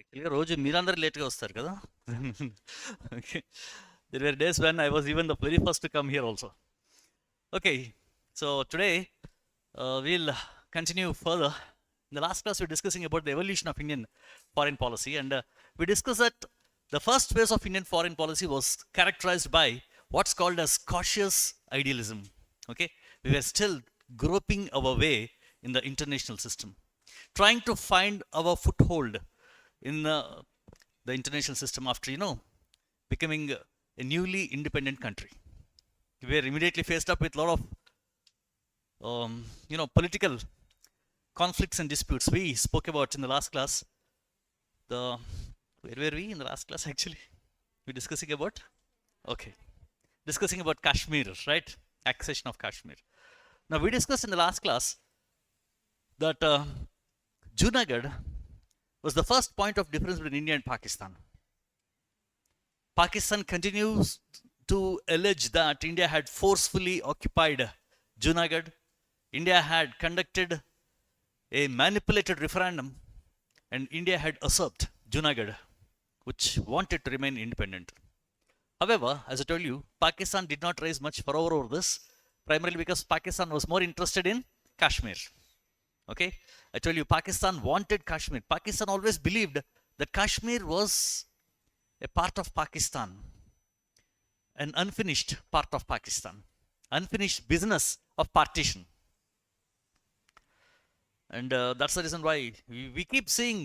యాక్చువల్‌గా రోజు మీరందరూ లేట్‌గా వస్తారు కదా! Okay. There were days when I was even the very first to come here also. Okay, so today we'll continue further. In the last class, we were discussing about the evolution of Indian foreign policy, and we discussed that the first phase of Indian foreign policy was characterized by what's called as cautious idealism. Okay, we were still groping our way in the international system, trying to find our foothold in the international system after becoming a newly independent country. We were immediately faced up with a lot of political conflicts and disputes. We spoke about in the last class the where were we in the last class actually? We discussing about okay, discussing about Kashmir, right? Accession of Kashmir. Now we discussed in the last class that Junagadh was the first point of difference between India and Pakistan. Pakistan continues to allege that India had forcefully occupied Junagadh. India had conducted a manipulated referendum, and India had usurped Junagadh, which wanted to remain independent. However, as I told you, Pakistan did not raise much furor over this, primarily because Pakistan was more interested in Kashmir. Okay, I told you Pakistan wanted Kashmir. Pakistan always believed that Kashmir was a part of Pakistan, an unfinished part of Pakistan, unfinished business of partition. And that's the reason why we keep seeing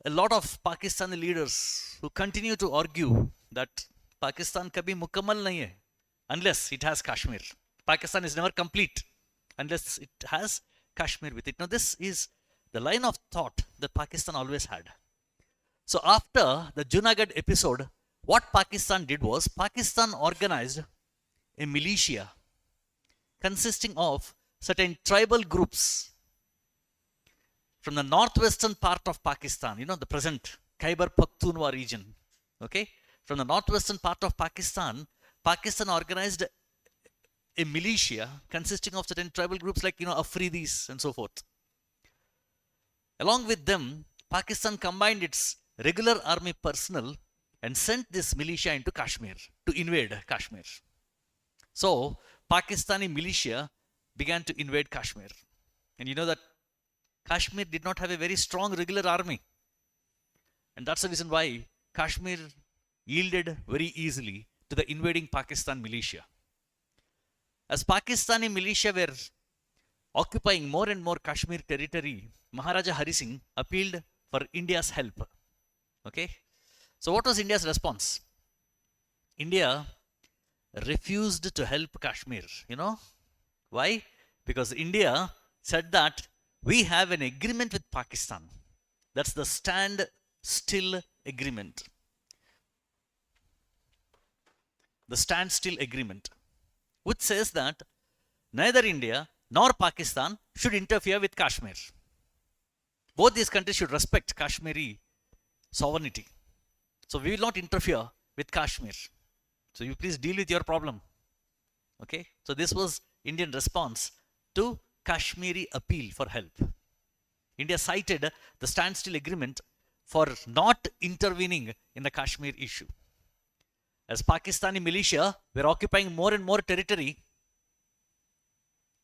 a lot of Pakistani leaders who continue to argue that Pakistan kabhi mukammal nahi hai unless it has Kashmir. Pakistan is never complete unless it has Kashmir with it. Now, this is the line of thought that Pakistan always had. So, after the Junagadh episode, what Pakistan did was Pakistan organized a militia consisting of certain tribal groups from the northwestern part of Pakistan, the present Khyber Pakhtunkhwa region. Okay, from the northwestern part of Pakistan, Pakistan organized a militia consisting of certain tribal groups like Afridis and so forth. Along with them, Pakistan combined its regular army personnel and sent this militia into Kashmir to invade Kashmir. So Pakistani militia began to invade Kashmir, and you know that Kashmir did not have a very strong regular army, and that's the reason why Kashmir yielded very easily to the invading Pakistan militia. As Pakistani militia were occupying more and more Kashmir territory, Maharaja Hari Singh appealed for India's help. Okay, so what was India's response? India refused to help Kashmir. Why? Because India said that we have an agreement with Pakistan. That's the stand still agreement. The stand still agreement, which says that neither India nor Pakistan should interfere with Kashmir. Both these countries should respect Kashmiri sovereignty. So we will not interfere with Kashmir. So you please deal with your problem. Okay, so this was Indian response to Kashmiri appeal for help. India cited the standstill agreement for not intervening in the Kashmir issue. As Pakistani militia were occupying more and more territory,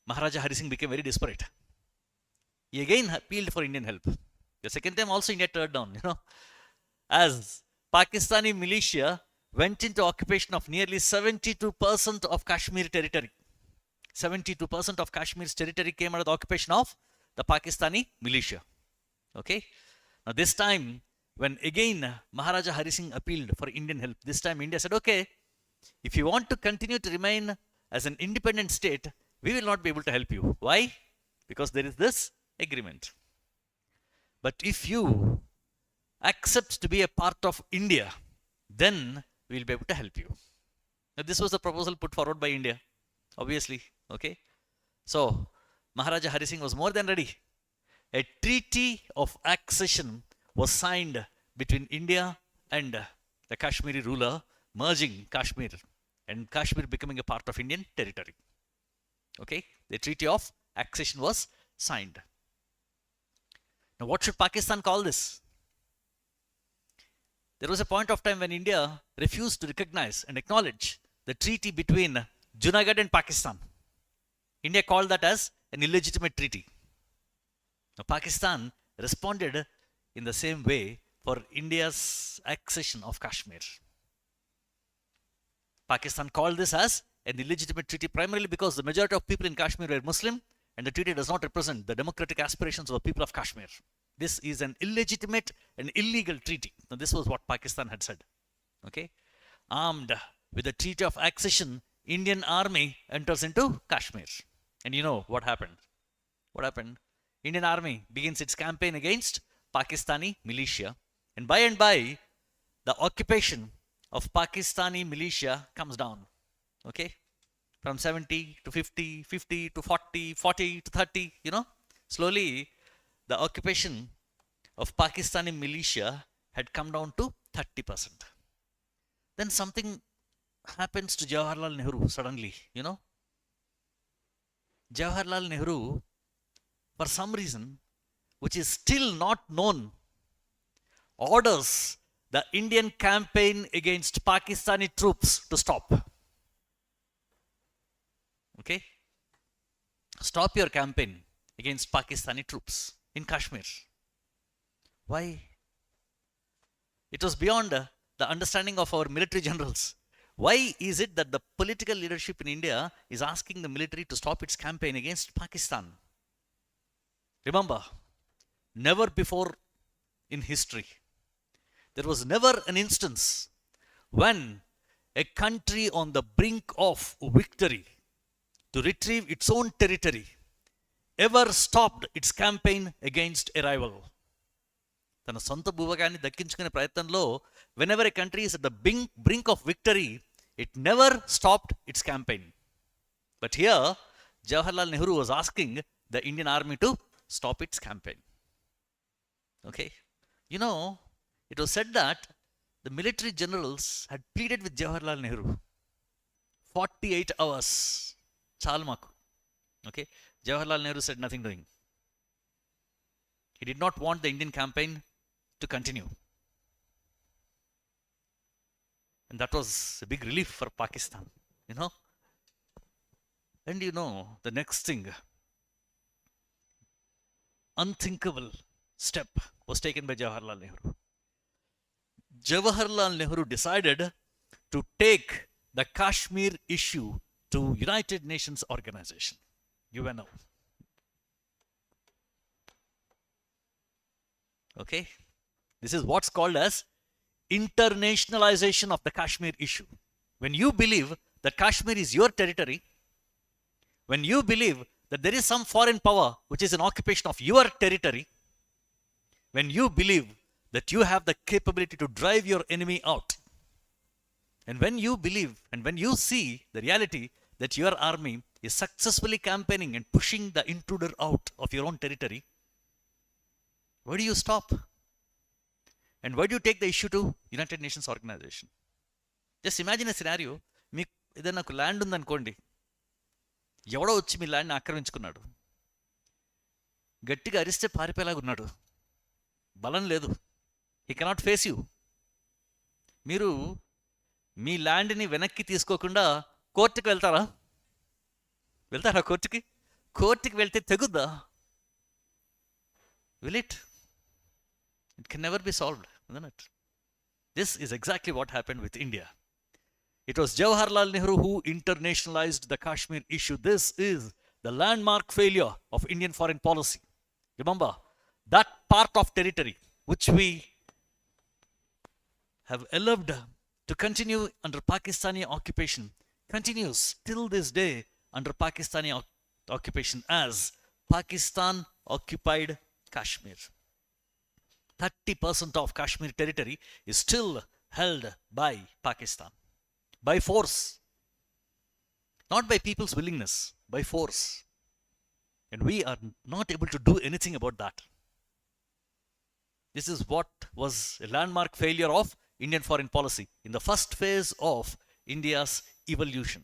Maharaja Hari Singh became very desperate. He again appealed for Indian help. The second time also India turned down, as Pakistani militia went into occupation of nearly 72% of Kashmir territory. 72% of Kashmir's territory came under the occupation of the Pakistani militia. Okay, now this time, when again Maharaja Hari Singh appealed for Indian help, this time India said, okay, if you want to continue to remain as an independent state, we will not be able to help you. Why? Because there is this agreement. But if you accept to be a part of India, then we will be able to help you. Now, this was the proposal put forward by India, obviously. Okay, so Maharaja Hari Singh was more than ready. A treaty of accession was signed between India and the Kashmiri ruler, merging Kashmir and Kashmir becoming a part of Indian territory. Okay, the treaty of accession was signed. Now, what should Pakistan call this? There was a point of time when India refused to recognize and acknowledge the treaty between Junagadh and Pakistan. India called that as an illegitimate treaty. Now, Pakistan responded in the same way for India's accession of Kashmir. Pakistan called this as an illegitimate treaty primarily because the majority of people in Kashmir were Muslim and the treaty does not represent the democratic aspirations of the people of Kashmir. This is an illegitimate and illegal treaty. Now, this was what Pakistan had said. Okay? Armed with the treaty of accession, Indian army enters into Kashmir. And you know what happened? What happened? Indian army begins its campaign against Pakistani militia. And by, the occupation of Pakistani militia comes down. Okay? From 70 to 50, 50 to 40, 40 to 30, slowly the occupation of Pakistani militia had come down to 30%. Then something happens to Jawaharlal Nehru suddenly, Jawaharlal Nehru, for some reason, which is still not known, orders the Indian campaign against Pakistani troops to stop. Okay? Stop your campaign against Pakistani troops in Kashmir. Why? It was beyond the understanding of our military generals. Why is it that the political leadership in India is asking the military to stop its campaign against Pakistan? Remember, never before in history, there was never an instance when a country on the brink of victory to retrieve its own territory ever stopped its campaign against a rival. తన సొంత భూభాగాన్ని దక్కించుకునే ప్రయత్నంలో whenever a country is at the brink of victory, it never stopped its campaign. But here, Jawaharlal Nehru was asking the Indian army to stop its campaign. Okay? It was said that the military generals had pleaded with Jawaharlal Nehru 48 hours. Chalmaku. Okay? Jawaharlal Nehru said nothing doing. He did not want the Indian campaign to continue. And that was a big relief for Pakistan, And the next thing, unthinkable step was taken by Jawaharlal Nehru. Jawaharlal Nehru decided to take the Kashmir issue to United Nations Organization, UNO. Okay? This is what's called as internationalization of the Kashmir issue. When you believe that Kashmir is your territory, when you believe that there is some foreign power which is an occupation of your territory, when you believe that you have the capability to drive your enemy out, and when you believe and when you see the reality that your army is successfully campaigning and pushing the intruder out of your own territory, why do you stop? And why do you take the issue to United Nations Organization? Just imagine a scenario. మీకు ఏదైనా నాకు land ఉందనుకోండి, ఎవడో వచ్చి మీ ల్యాండ్ని ఆక్రమించుకున్నాడు, గట్టిగా అరిస్తే పారిపోయేలాగా ఉన్నాడు, బలం లేదు, హీ కెనాట్ ఫేస్ యూ. మీరు మీ ల్యాండ్ని వెనక్కి తీసుకోకుండా కోర్టుకి వెళ్తారా? కోర్టుకి? కోర్టుకి వెళ్తే తెగుద్దా? Will it? It can never be solved, isn't it? This is exactly what happened with India. It was Jawaharlal Nehru who internationalized the Kashmir issue. This is the landmark failure of Indian foreign policy. Remember, that part of territory which we have allowed to continue under Pakistani occupation continues till this day under Pakistani occupation as Pakistan occupied Kashmir. 30% of Kashmir territory is still held by Pakistan. By force. Not by people's willingness. By force. And we are not able to do anything about that. This is what was a landmark failure of Indian foreign policy in the first phase of India's evolution.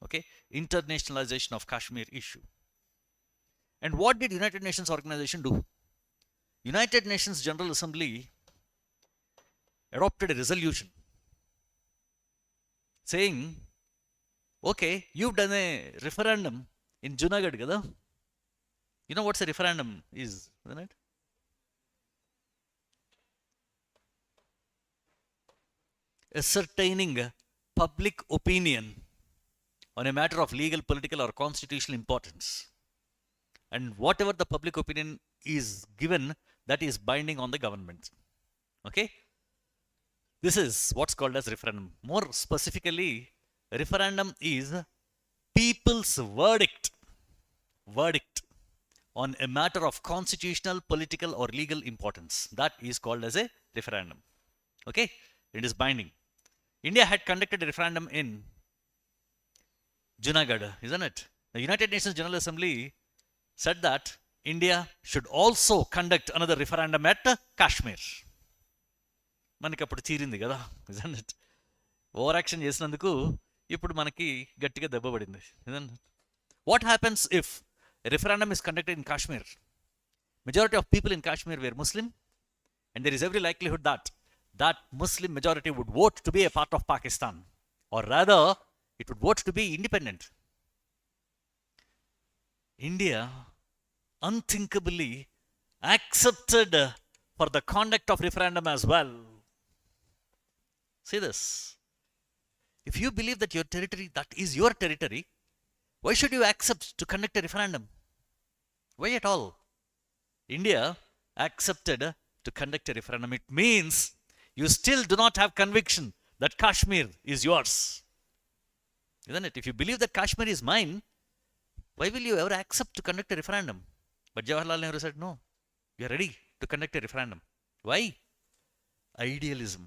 Okay? Internationalization of Kashmir issue. And what did United Nations Organization do? United Nations General Assembly adopted a resolution saying, okay, you've done a referendum in Junagadh, kada? You know what's a referendum is, isn't it? Ascertaining public opinion on a matter of legal, political, or constitutional importance. And whatever the public opinion is given, that is binding on the government. Okay? This is what's called as referendum. More specifically, referendum is people's verdict on a matter of constitutional, political, or legal importance. That is called as a referendum. Okay? It is binding. India had conducted a referendum in Junagadh, isn't it? The United Nations General Assembly said that India should also conduct another referendum at Kashmir. మనకి అప్పుడు తీరింది కదా, isn't it? Over action చేసినందుకు ఇప్పుడు మనకి గట్టిగా దెబ్బ పడింది. What happens if a referendum is conducted in Kashmir? Majority of people in Kashmir were Muslim, and there is every likelihood that that Muslim majority would vote to be a part of Pakistan, or rather it would vote to be independent. India unthinkably accepted for the conduct of referendum as well. See this. If you believe that your territory, that is your territory, why should you accept to conduct a referendum? Why at all? India accepted to conduct a referendum. It means you still do not have conviction that Kashmir is yours. Isn't it? If you believe that Kashmir is mine, why will you ever accept to conduct a referendum? But Jawaharlal Nehru said, no, we are ready to conduct a referendum. Why? Idealism.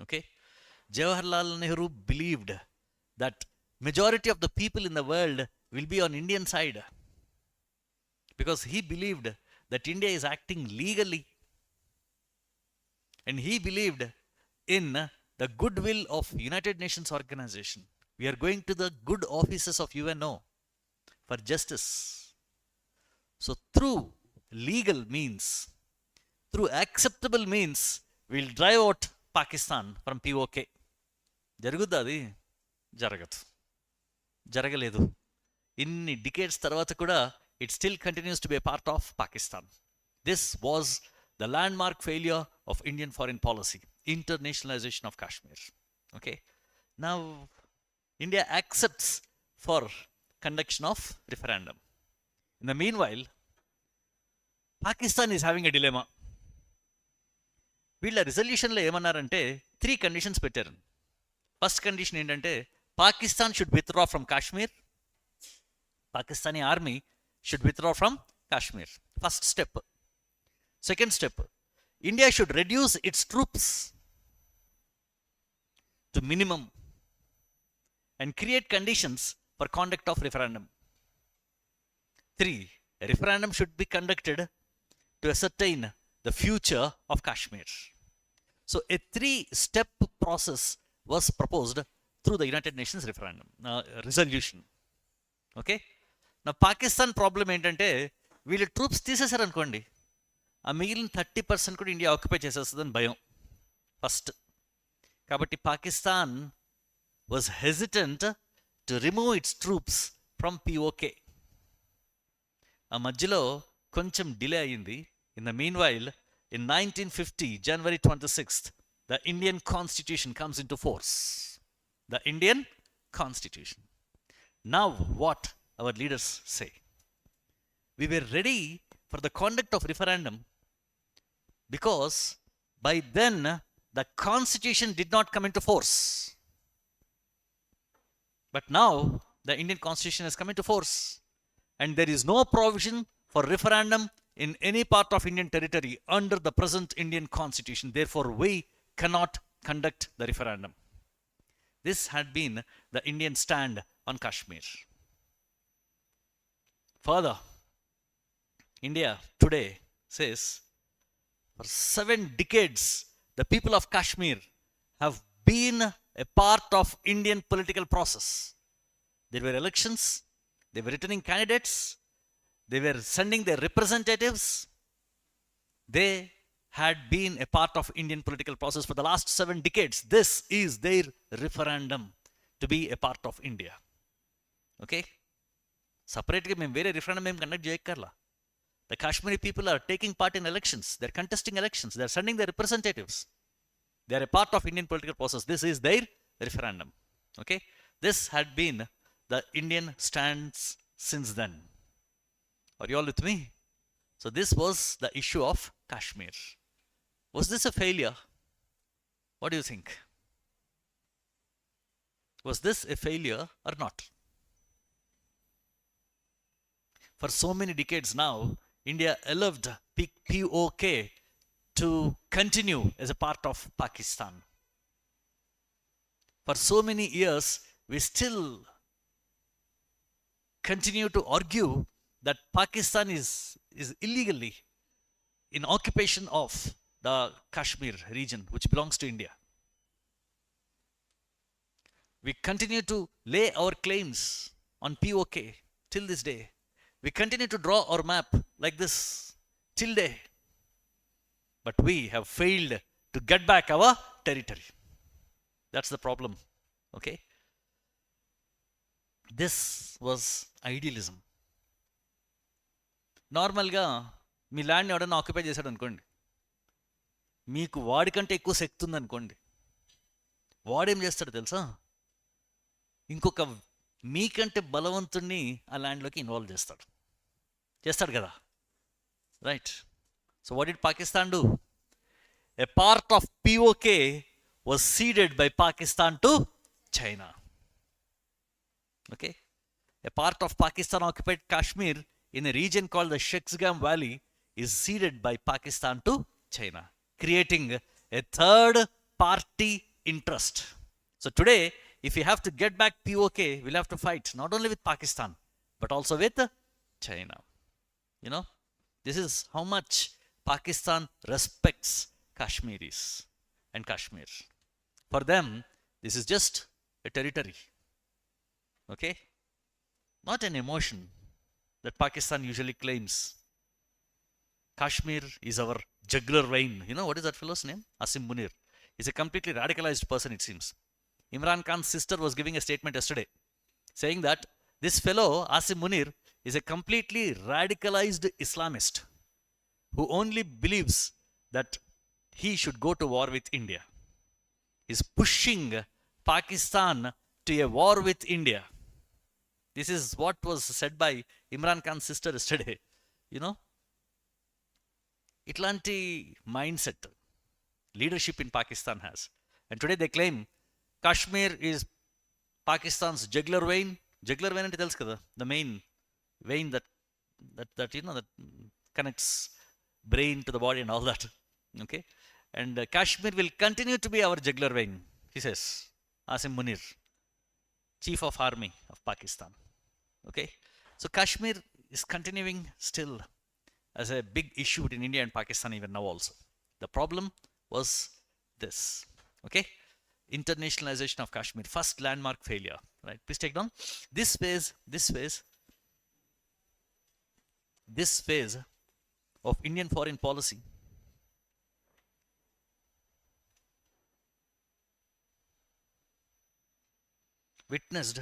Okay? Jawaharlal Nehru believed that majority of the people in the world will be on Indian side, because he believed that India is acting legally, and he believed in the goodwill of United Nations organization. We are going to the good offices of UNO for justice. So through legal means, through acceptable means, we'll drive out Pakistan from POK. జరుగుద్దా అది? జరగదు, జరగలేదు. ఇన్ని decades తర్వాత కూడా it still continues to be a part of Pakistan. This was the landmark failure of Indian foreign policy, internationalization of Kashmir. Okay? Now, India accepts for conduction of referendum. In the meanwhile, Pakistan is having a dilemma. వీళ్ళ రిజల్యూషన్లో ఏమన్నారంటే 3 conditions పెట్టారు. First condition ఏంటంటే Pakistan should withdraw from Kashmir. Pakistani army should withdraw from Kashmir. First step. Second step, India should reduce its troops to minimum and create conditions for conduct of referendum. 3, a referendum should be conducted to ascertain the future of Kashmir. So a 3-step process was proposed through the United Nations referendum resolution. Okay? నా Pakistan problem ఏంటంటే వీళ్ళు troops తీసేశారనుకోండి, ఆ మిగిలిన 30% కూడా India occupy చేసేస్తుందని భయం first. కాబట్టి Pakistan was hesitant to remove it's troops from POK. ఆ మధ్యలో కొంచెం డిలే అయ్యింది. In the mean while, in 1950 January 26th, the Indian Constitution comes into force. The Indian Constitution. Now what our leaders say? We were ready for the conduct of referendum because by then the constitution did not come into force. But now the Indian constitution has come into force, and there is no provision for referendum in any part of Indian territory under the present Indian constitution. Therefore we cannot conduct the referendum. This had been the Indian stand on Kashmir. Further, India today says for 7 decades the people of Kashmir have been a part of Indian political process. There were elections, they were returning candidates, they were sending their representatives, They had been a part of Indian political process for the last 7 decades. This is their referendum to be a part of India. Okay? Separately, మేము వేరే referendum మేము conduct చేయక్కర్లా. The Kashmiri people are taking part in elections. They're contesting elections. They're sending their representatives. They are a part of Indian political process. This is their referendum. Okay? This had been the Indian stance since then. Are you all with me? So this was the issue of Kashmir. Was this a failure? What do you think? Was this a failure or not? For so many decades now, India allowed POK to continue as a part of Pakistan. For so many years, we still continue to argue that Pakistan is illegally in occupation of the Kashmir region, which belongs to India. We continue to lay our claims on POK till this day. We continue to draw our map like this till day. But we have failed to get back our territory. That's the problem. Okay? This was idealism. నార్మల్గా మీ ల్యాండ్ని ఎవడన్నా occupy చేశాడు అనుకోండి, మీకు వాడికంటే ఎక్కువ శక్తి ఉందనుకోండి, వాడేం చేస్తాడు తెలుసా? ఇంకొక మీకంటే బలవంతుణ్ణి ఆ ల్యాండ్లోకి ఇన్వాల్వ్ చేస్తాడు కదా, right? So what did Pakistan do? A part of POK was ceded by Pakistan to China. Okay? A part of Pakistan occupied Kashmir in a region called the Shexgam Valley is ceded by Pakistan to China, creating a third party interest. So today, if we have to get back POK, we'll have to fight not only with Pakistan, but also with China. You know, this is how much Pakistan respects Kashmiris and Kashmir. For them, this is just a territory. Okay? Not an emotion that Pakistan usually claims. Kashmir is our jugular vein. You know, what is that fellow's name? Asim Munir. He's a completely radicalized person, it seems. Imran Khan's sister was giving a statement yesterday saying that this fellow, Asim Munir, is a completely radicalized Islamist who only believes that he should go to war with India. He's pushing Pakistan to a war with India. This is what was said by Imran Khan's sister yesterday. You know, itlanti mindset leadership in Pakistan has. And today they claim Kashmir is Pakistan's jugular vein. Jugular vein ante telusu kada, the main vein that you know that connects brain to the body and all that. Okay? And Kashmir will continue to be our jugular vein, he says. Asim Munir, Chief of Army of Pakistan. Okay? So Kashmir is continuing still as a big issue between India and Pakistan even now also. The problem was this. Okay? Internationalization of Kashmir. First landmark failure. Right? Please take down. This phase of Indian foreign policy witnessed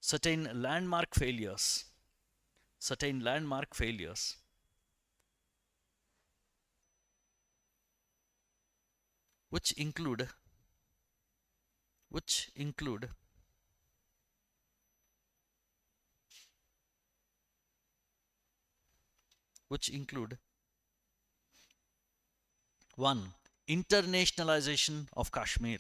certain landmark failures which include one, internationalization of Kashmir.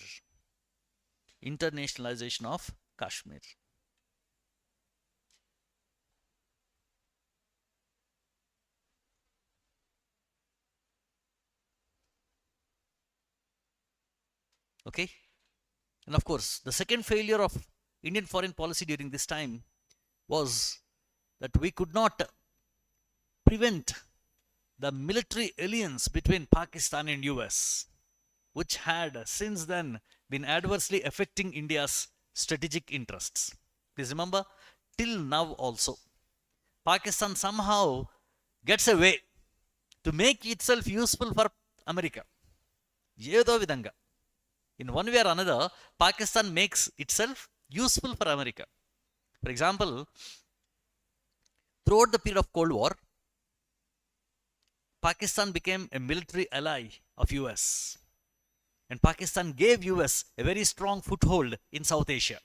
Okay? And of course, the second failure of Indian foreign policy during this time was that we could not prevent the military alliance between Pakistan and US, which had since then been adversely affecting India's strategic interests. Please remember, till now also, Pakistan somehow gets a way to make itself useful for America. ఏదో విధంగా, in one way or another, Pakistan makes itself useful for America. For example, throughout the period of Cold War, Pakistan became a military ally of US. And Pakistan gave US a very strong foothold in South Asia.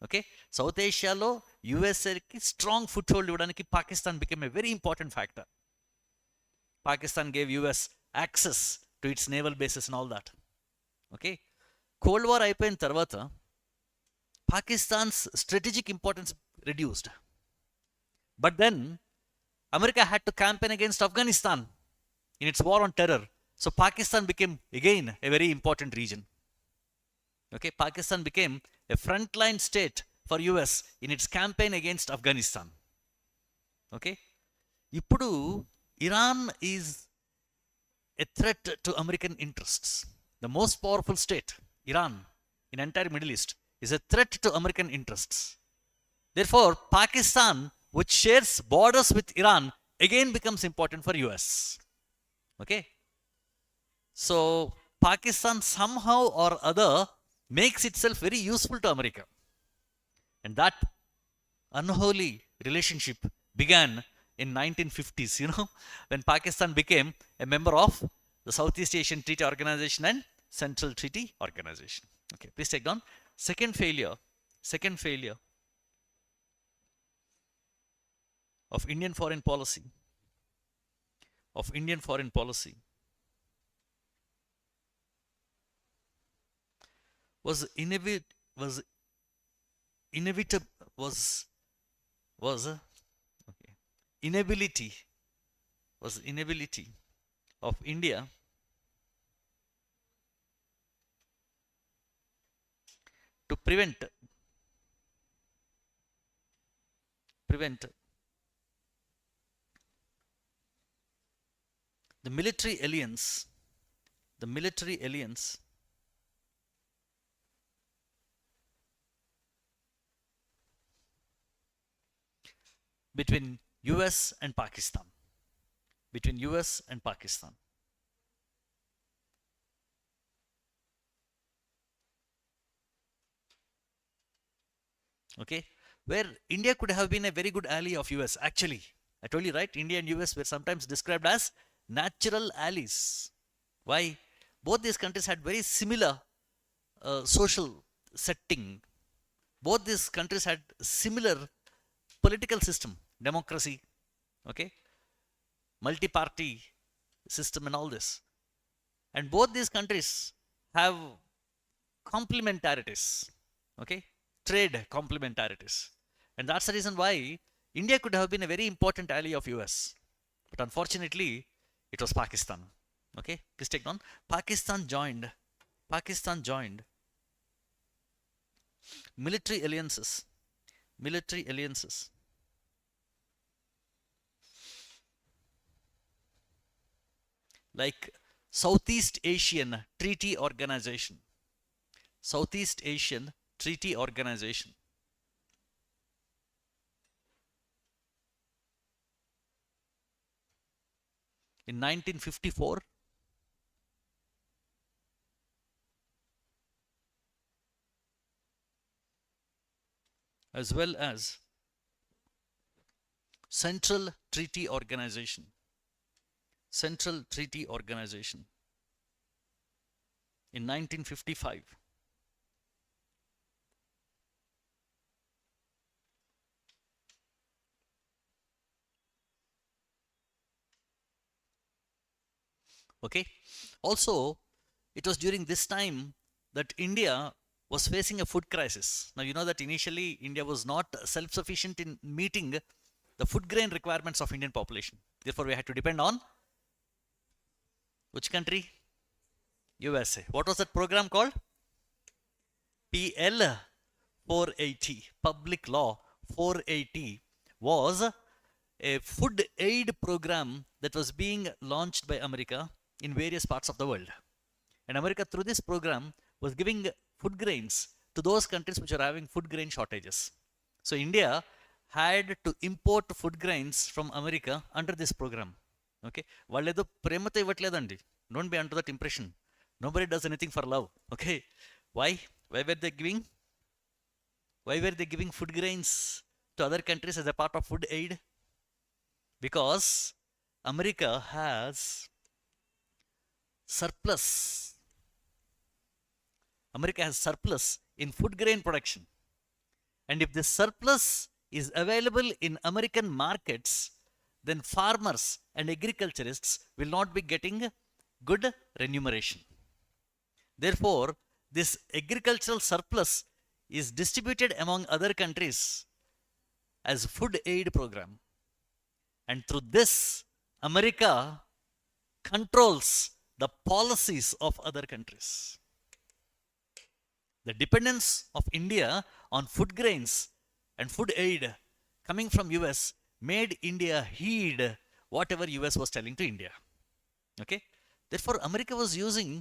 Okay, South Asia lo USA ki strong foothold ivadaniki Pakistan became a very important factor. Pakistan gave US access to its naval bases and all that. Okay, Cold War అయిపోయిన తర్వాత Pakistan's strategic importance reduced. But then America had to campaign against Afghanistan in its war on terror. So Pakistan became again a very important region. Okay, Pakistan became a frontline state for US in its campaign against Afghanistan. Okay, ఇప్పుడు Iran is a threat to American interests. The most powerful state, Iran, in entire Middle East, is a threat to American interests. Therefore, Pakistan, which shares borders with Iran, again becomes important for US. Okay, so Pakistan somehow or other makes itself very useful to America. And that unholy relationship began in 1950s, when Pakistan became a member of the Southeast Asian Treaty Organization and Central Treaty Organization. Okay, please take down. Second failure of Indian foreign policy was inability of India to prevent the military alliance between US and Pakistan. Okay, where India could have been a very good ally of US. Actually, I told you, right, India and US were sometimes described as natural allies. Why? Both these countries had very similar social setting. Both these countries had similar political system, democracy, okay, multi-party system and all this. And both these countries have complementarities, okay, trade complementarities. And that's the reason why India could have been a very important ally of US. But unfortunately, it was Pakistan. Okay, please take down. Pakistan joined military alliances like Southeast Asian Treaty Organization. In 1954, as well as Central Treaty Organization in 1955. Okay, also it was during this time that India was facing a food crisis. Now you know that initially India was not self-sufficient in meeting the food grain requirements of Indian population. Therefore, we had to depend on which country? USA. What was that program called? PL 480. Public Law 480 was a food aid program that was being launched by America in various parts of the world. And America, through this program, was giving food grains to those countries which are having food grain shortages. So India had to import food grains from America under this program. Okay, వాళ్ళేదో ప్రేమతో ఇవ్వట్లేదండి. Don't be under that impression. Nobody does anything for love. Okay, why? Why were they giving? Why were they giving food grains to other countries as a part of food aid? Because America has surplus. America has surplus in food grain production. And if this surplus is available in American markets, then farmers and agriculturists will not be getting good remuneration. Therefore, this agricultural surplus is distributed among other countries as food aid program. And through this, America controls the policies of other countries. The dependence of India on food grains and food aid coming from US made India heed whatever US was telling to India. Okay? Therefore, America was using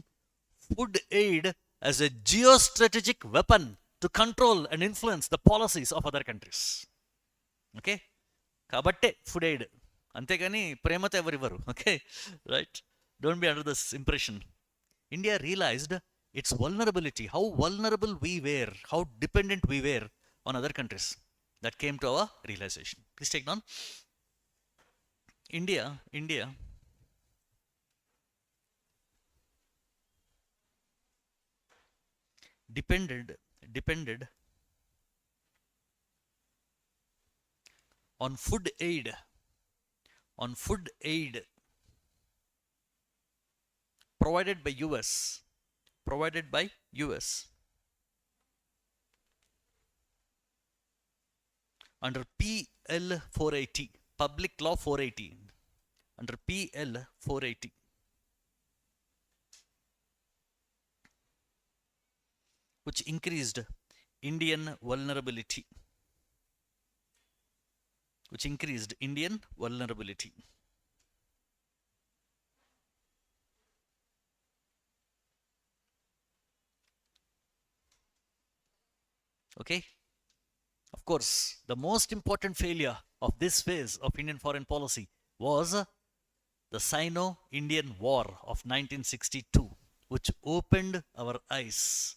food aid as a geostrategic weapon to control and influence the policies of other countries. Okay? Kabatte food aid. Antegani premata evarivaru. Okay? Right? Don't be under this impression. India realized its vulnerability, how vulnerable we were, how dependent we were on other countries. That came to our realization. Please take down. India depended on food aid provided by US under PL 480, Public Law 480, under PL 480, which increased Indian vulnerability. Okay? Of course, the most important failure of this phase of Indian foreign policy was the Sino-Indian War of 1962, which opened our eyes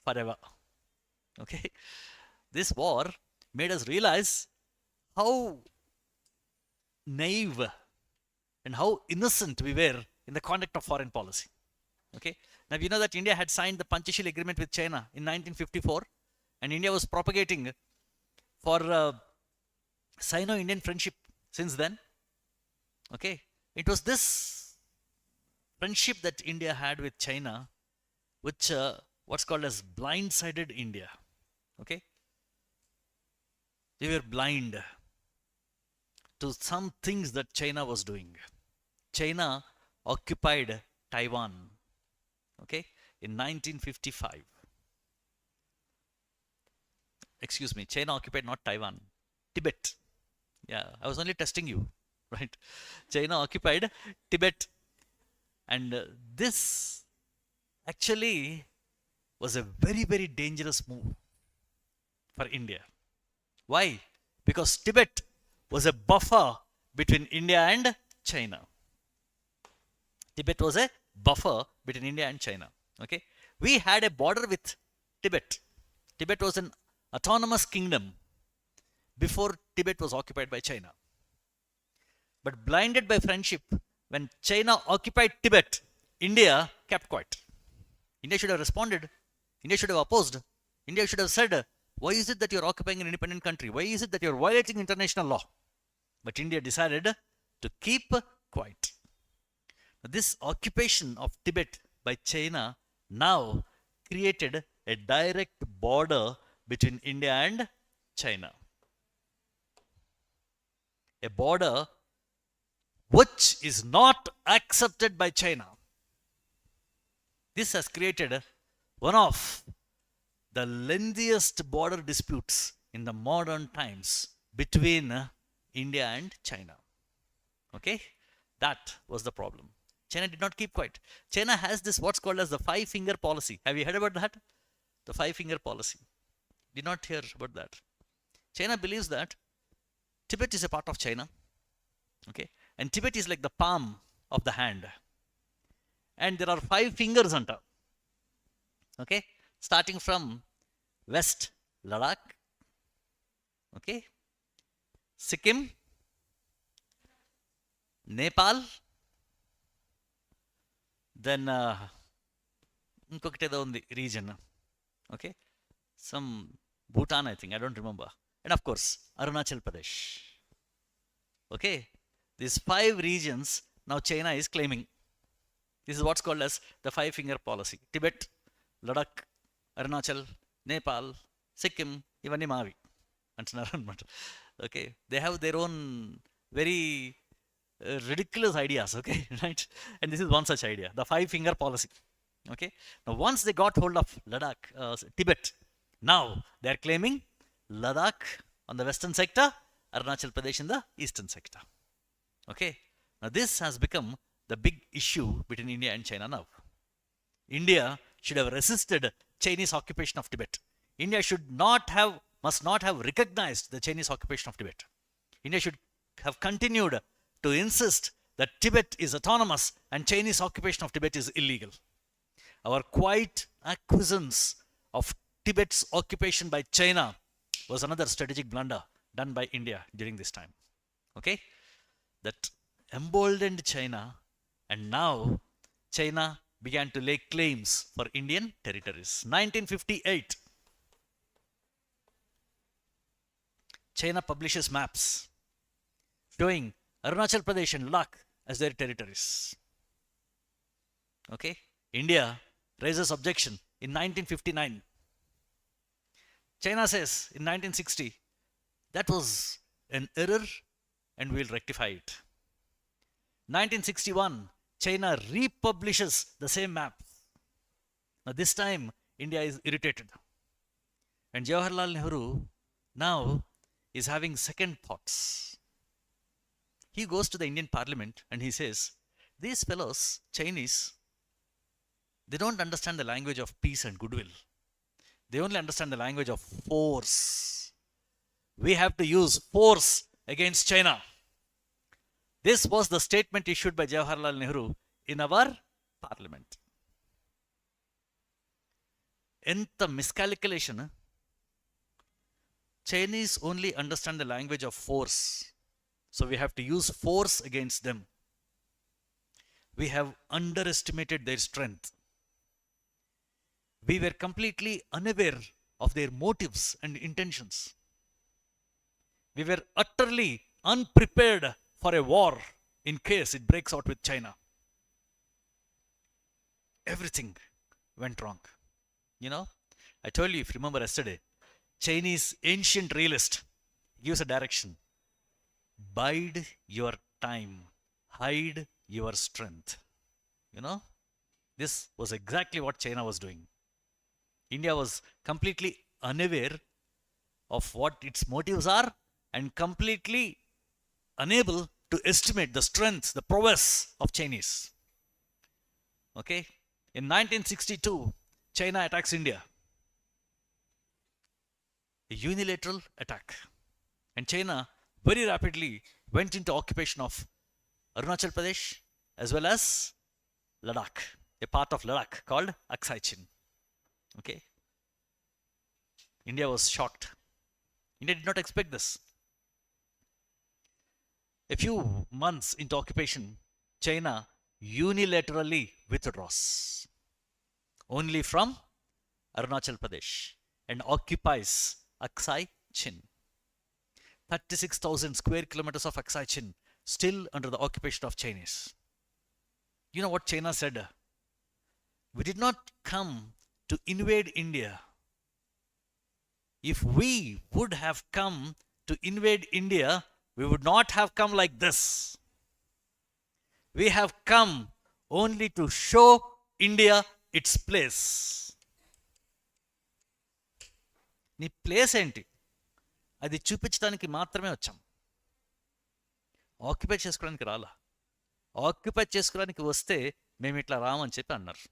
forever. Okay? This war made us realize how naive and how innocent we were in the conduct of foreign policy. Okay? Now, you know that India had signed the Panchashil Agreement with China in 1954, and India was propagating for Sino-Indian friendship since then. Okay, it was this friendship that India had with China, which what's called as blindsided India. Okay, they were blind to some things that China was doing. China occupied Taiwan. Okay, in 1955. Excuse me, China occupied not Taiwan, Tibet. Yeah, I was only testing you, right? China occupied Tibet. And this actually was a very, very dangerous move for India. Why? Because Tibet was a buffer between India and China. Tibet was a buffer between India and China. Okay, we had a border with Tibet. Tibet was an autonomous kingdom before Tibet was occupied by China. But blinded by friendship, when China occupied Tibet, India kept quiet. India should have responded. India should have opposed. India should have said, why is it that you're occupying an independent country? Why is it that you're violating international law? But India decided to keep quiet. This occupation of Tibet by China now created a direct border between India and China. A border which is not accepted by China. This has created one of the lengthiest border disputes in the modern times between India and China. Okay? That was the problem. China did not keep quiet. China has this what's called as the five-finger policy. Have you heard about that? The five-finger policy. Did not hear about that. China believes that Tibet is a part of China, okay, and Tibet is like the palm of the hand, and there are 5 fingers on top, okay, starting from West Ladakh, okay, Sikkim, Nepal, then ఇంకొకటి ఏదో ఉంది region, okay, some Bhutan, I think, I don't remember, and of course Arunachal Pradesh, okay. These 5 regions now China is claiming. This is what's called as the 5-finger policy. Tibet, Ladakh, Arunachal, Nepal, Sikkim, ఇవన్నీ మావి అంటున్నారు అనమాట. Okay, they have their own very ridiculous ideas, okay, right? And this is one such idea, the 5-finger policy, okay. Now once they got hold of Ladakh, Tibet, now they are claiming Ladakh on the western sector, Arunachal Pradesh in the eastern sector, okay. Now this has become the big issue between India and China now. India should have resisted Chinese occupation of Tibet. India must not have recognized the Chinese occupation of Tibet. India should have continued to insist that Tibet is autonomous and Chinese occupation of Tibet is illegal. Our quiet acquiescence of Tibet's occupation by China was another strategic blunder done by India during this time, okay. That emboldened China, and now China began to lay claims for Indian territories. 1958, China publishes maps showing Arunachal Pradesh and Ladakh as their territories, okay. India raises objection in 1959. China says in 1960 that was an error and we'll rectify it. 1961, China republishes the same map. Now this time India is irritated, and Jawaharlal Nehru now is having second thoughts. He goes to the Indian Parliament and he says, these fellows, Chinese, they don't understand the language of peace and goodwill. They only understand the language of force. We have to use force against China. This was the statement issued by Jawaharlal Nehru in our parliament. Enta miscalculation. Chinese only understand the language of force. So we have to use force against them. We have underestimated their strength. We were completely unaware of their motives and intentions. We were utterly unprepared for a war in case it breaks out with China. Everything went wrong. You know, I told you, if you remember yesterday, Chinese ancient realist gives a direction. Bide your time, hide your strength. You know, this was exactly what China was doing. India was completely unaware of what its motives are and completely unable to estimate the strength, the prowess of Chinese. Okay, in 1962, China attacks India. A unilateral attack. And China very rapidly went into occupation of Arunachal Pradesh as well as Ladakh, a part of Ladakh called Aksai Chin. Okay. India was shocked. India did not expect this. A few months into occupation, China unilaterally withdraws only from Arunachal Pradesh and occupies Aksai Chin. 36,000 square kilometers of Aksai Chin still under the occupation of Chinese. You know what China said? We did not come to invade India. If we would have come to invade India, we would not have come like this. We have come only to show India its place. నీ place ఏంటి అది చూపించడానికి మాత్రమే వచ్చాం. Occupy చేసుకోవడానికి రాలా. Occupy చేసుకోవడానికి వస్తే మేము ఇట్లా రామని చెప్పి అన్నారు.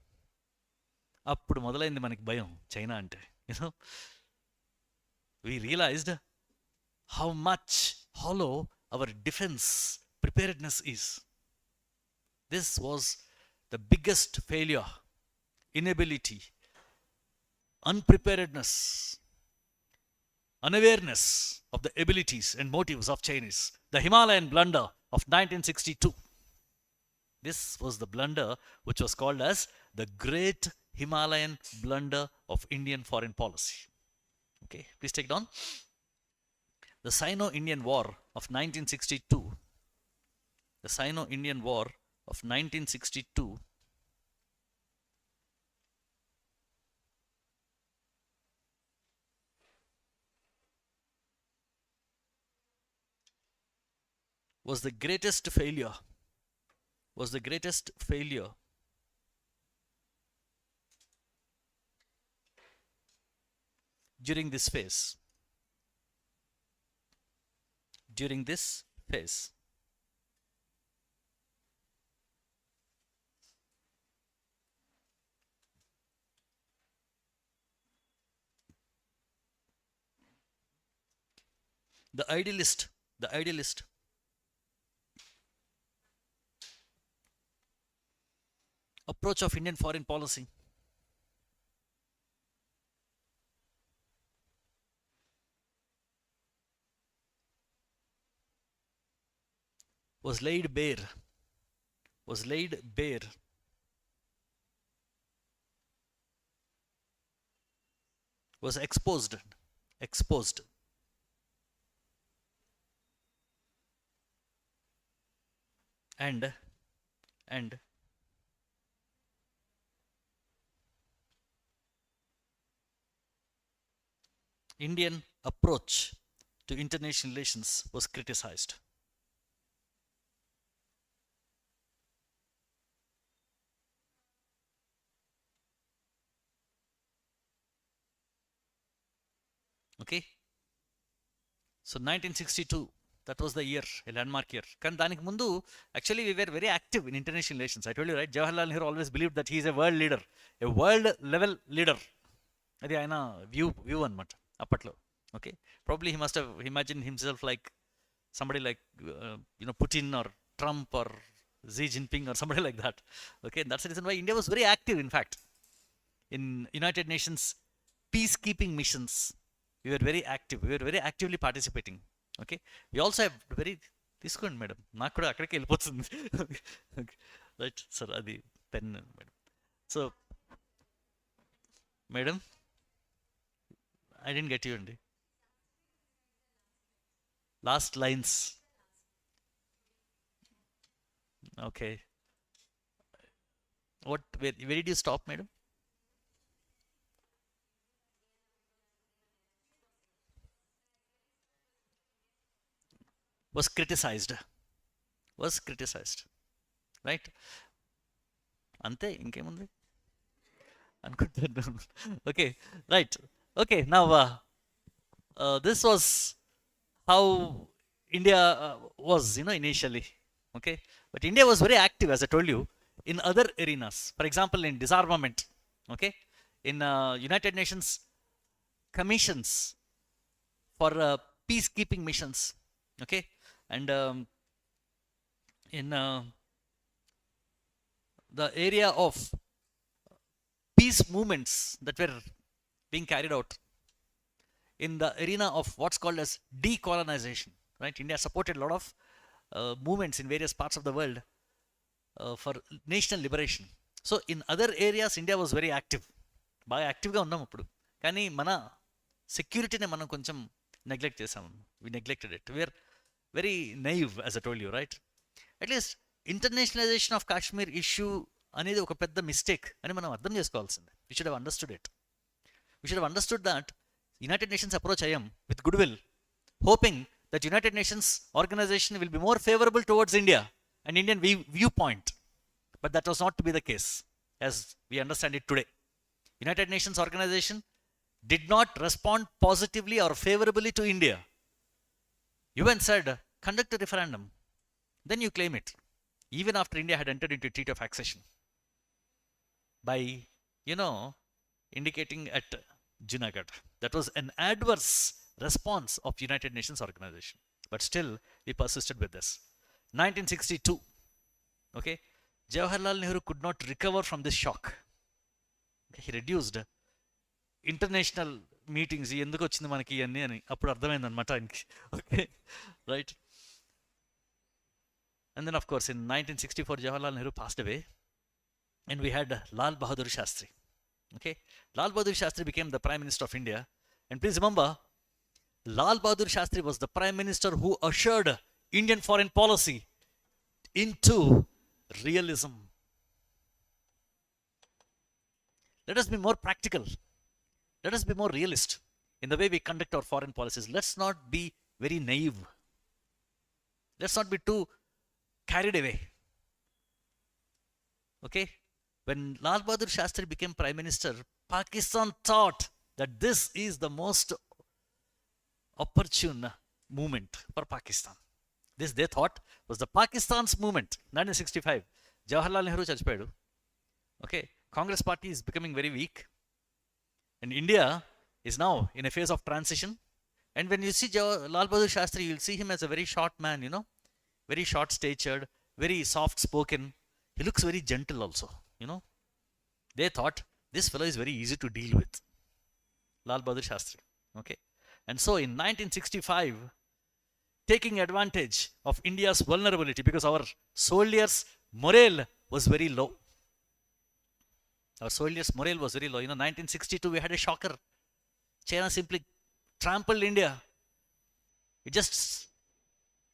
అప్పుడు మొదలైంది మనకి భయం చైనా అంటే. You know, we realized how much hollow our defense preparedness is. This was the biggest failure, inability, unpreparedness, unawareness of the abilities and motives of Chinese. The Himalayan blunder of 1962. This was the blunder which was called as the Great Himalayan Blunder of Indian Foreign Policy. Okay, please take down. The Sino-Indian War of 1962. The Sino-Indian War of 1962 was the greatest failure, during this phase. The idealist approach of Indian foreign policy was laid bare, was exposed, and Indian approach to international relations was criticized. Okay, so 1962, that was the year, a landmark year. Kan danik mundu, actually we were very active in international relations. I told you, right? Jawaharlal Nehru always believed that he is a world leader, a world level leader. Adi ayana view anamata appatlo. Okay, probably he must have imagined himself like somebody like Putin or Trump or Xi Jinping or somebody like that. Okay, and that's the reason why India was very active, in fact, in United Nations peacekeeping missions. We were very active. We were very actively participating. Okay, we also have very తీసుకోండి madam, నాకు కూడా అక్కడికి వెళ్ళిపోతుంది. Right sir, అది pen madam. So madam, I didn't get you అండి. Last lines. Okay. Where did you stop, madam? Was criticized. Right? Ante, ఇంకేముంది అనుకుంటున్నాను. Okay, right. Okay, now this was how India was, initially. Okay, but India was very active, as I told you, in other arenas. For example, in disarmament. Okay, in United Nations commissions for peacekeeping missions. Okay, and in the area of peace movements that were being carried out in the arena of what's called as decolonization. Right, India supported a lot of movements in various parts of the world for national liberation. So in other areas India was very active. బాగా యాక్టివ్గా ఉన్నాం అప్పుడు, కానీ మన సెక్యూరిటీని మనం కొంచెం neglect చేసాము. We neglected it. We are very naive, as I told you, right? At least internationalization of Kashmir issue అనేది ఒక పెద్ద మిస్టేక్ అని మనం అర్థం చేసుకోవాల్సిందే. We should have understood it. We should have understood that United Nations approach అయ్యాం with good will, hoping that United Nations organization will be more favorable towards India and Indian viewpoint. But that was not to be the case, as we understand it today. United Nations organization did not respond positively or favorably to India. UN said, conduct a referendum, then you claim it, even after India had entered into a treaty of accession, by, indicating at Junagadh. That was an adverse response of United Nations organization. But still, we persisted with this. 1962, okay, Jawaharlal Nehru could not recover from this shock. Okay, he reduced international meetings ఎందుకు వచ్చింది మనకి ఇవన్నీ అని అప్పుడు అర్థమైంది అనమాట ఆయనకి. Okay, right. And then, of course, in 1964, Jawaharlal Nehru passed away, and we had Lal Bahadur Shastri. Okay, Lal Bahadur Shastri became the Prime Minister of India. And please remember, Lal Bahadur Shastri was the Prime Minister who ushered Indian foreign policy into realism. Let us be more practical. Let us be more realist in the way we conduct our foreign policies. Let's not be very naive. Let's not be too carried away. Okay? When Lal Bahadur Shastri became Prime Minister, Pakistan thought that this is the most opportune movement for Pakistan. This, they thought, was the Pakistan's movement. 1965, Jawaharlal Nehru chachipayadu. Okay? Congress party is becoming very weak. And India is now in a phase of transition. And when you see Lal Bahadur Shastri, you'll see him as a very short man, you know, very short statured, very soft spoken. He looks very gentle also, you know. They thought this fellow is very easy to deal with, Lal Bahadur Shastri. Okay. And so in 1965, taking advantage of India's vulnerability, because our soldiers' morale was very low. Our soldiers' morale was very low. You know, 1962, we had a shocker. China simply trampled India. It just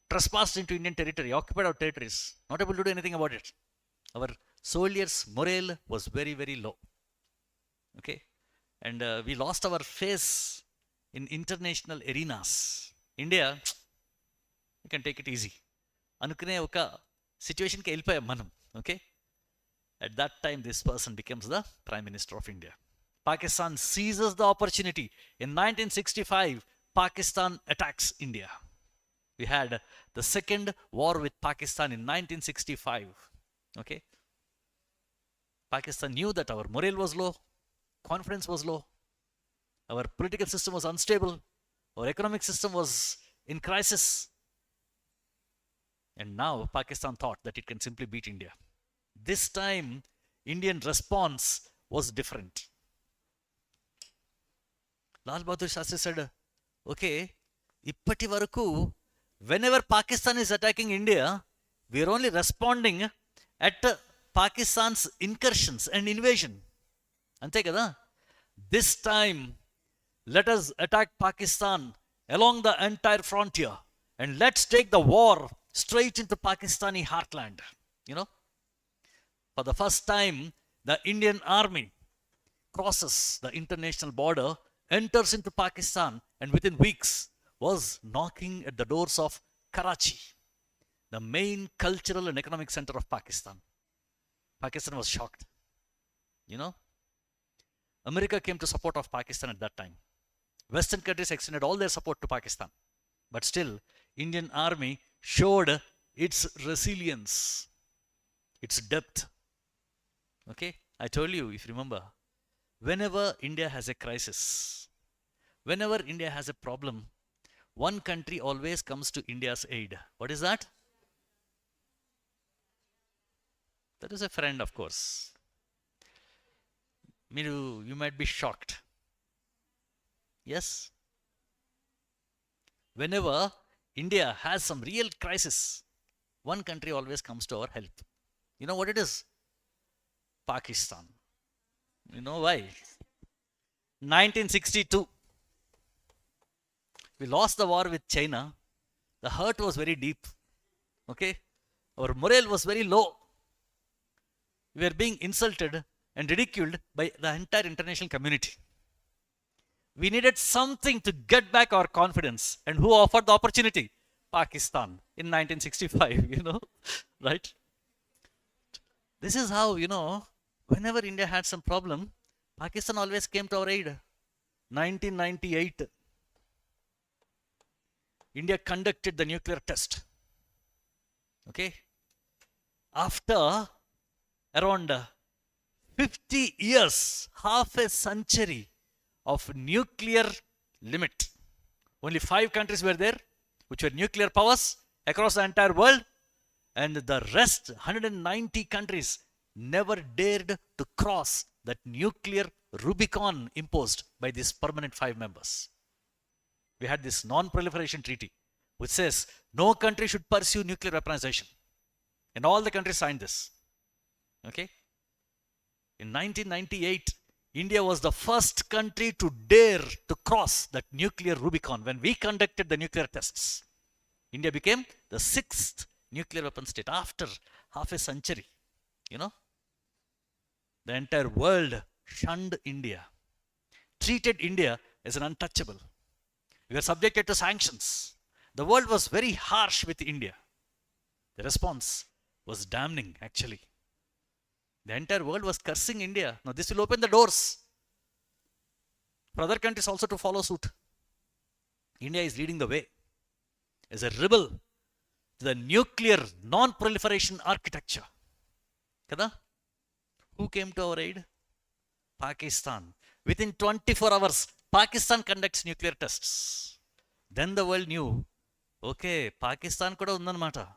trespassed into Indian territory, occupied our territories, not able to do anything about it. Our soldiers' morale was very, very low. Okay? And we lost our face in international arenas. India, you can take it easy. Anukune oka situation ki వెళ్ళిపోయాం మనం. Okay? At that time, this person becomes the Prime Minister of India. Pakistan seizes the opportunity. In 1965, Pakistan attacks India. We had the second war with Pakistan in 1965. Okay? Pakistan knew that our morale was low, confidence was low, our political system was unstable, our economic system was in crisis. And now Pakistan thought that it can simply beat India. This time, Indian response was different. Lal Bahadur Shastri said, okay, ippati varaku, whenever Pakistan is attacking India, we are only responding at Pakistan's incursions and invasion. Ante kada? This time, let us attack Pakistan along the entire frontier, and let's take the war straight into Pakistani heartland. You know? For the first time, the Indian army crosses the international border, enters into Pakistan, and within weeks was knocking at the doors of Karachi, the main cultural and economic center of Pakistan. Pakistan was shocked. You know, America came to support of Pakistan at that time. Western countries extended all their support to Pakistan. But still, Indian army showed its resilience, its depth. Okay, I told you, if you remember, whenever India has a crisis, whenever India has a problem, one country always comes to India's aid. What is that? That is a friend, of course. You might be shocked. Yes? Whenever India has some real crisis, one country always comes to our help. You know what it is? Pakistan. You know why? 1962. We lost the war with China. The hurt was very deep. Okay? Our morale was very low. We were being insulted and ridiculed by the entire international community. We needed something to get back our confidence. And who offered the opportunity? Pakistan in 1965, you know, right? This is how, you know, whenever India had some problem, Pakistan always came to our aid. 1998, India conducted the nuclear test. Okay? After around 50 years, half a century of nuclear limit, only 5 countries were there which were nuclear powers across the entire world, and the rest, 190 countries, never dared to cross that nuclear Rubicon imposed by these permanent 5 members. We had this non-proliferation treaty, which says no country should pursue nuclear weaponization. And all the countries signed this. Okay? In 1998, India was the first country to dare to cross that nuclear Rubicon. When we conducted the nuclear tests, India became the 6th nuclear weapon state after half a century. You know, the entire world shunned India, treated India as an untouchable. We were subjected to sanctions. The world was very harsh with India. The response was damning, actually. The entire world was cursing India. Now, this will open the doors for other countries also to follow suit. India is leading the way as a rebel to the nuclear non-proliferation architecture. Kada? Who came to our aid? Pakistan. Within 24 hours, Pakistan conducts nuclear tests. Then the world knew, okay, Pakistan kuda undannamata.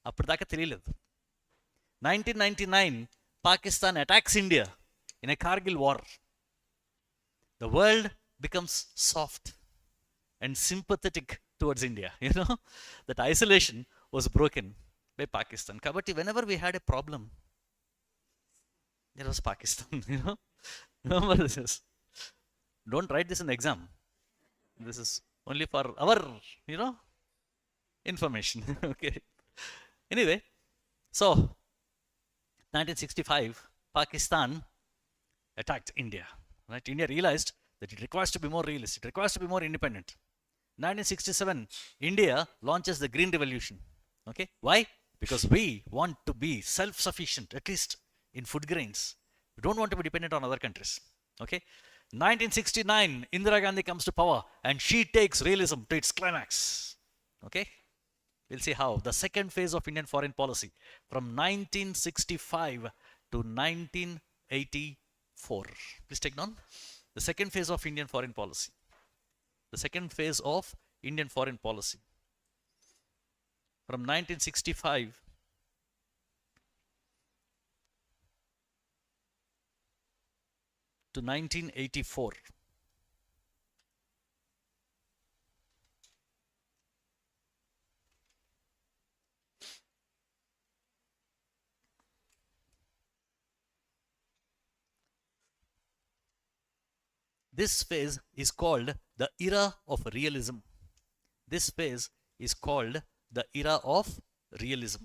Appadaka తెలియలేదు. 1999, Pakistan attacks India in a Kargil war. The world becomes soft and sympathetic towards India. You know, that isolation was broken by Pakistan. Kabatti, whenever we had a problem, there was Pakistan. You know, remember this. Don't write this in the exam. This is only for our, you know, information. Okay. Anyway, so 1965, Pakistan attacked India. Right? India realized that it requires to be more realist. It requires to be more independent. 1967, India launches the Green Revolution. Okay, why? Because we want to be self-sufficient, at least in food grains. We don't want to be dependent on other countries. Okay. 1969, Indira Gandhi comes to power and she takes realism to its climax. Okay. We'll see how. The second phase of Indian foreign policy from 1965 to 1984. Please take down. The second phase of Indian foreign policy. The second phase of Indian foreign policy from 1965 to 1984. This phase is called the era of realism. This phase is called the era of realism.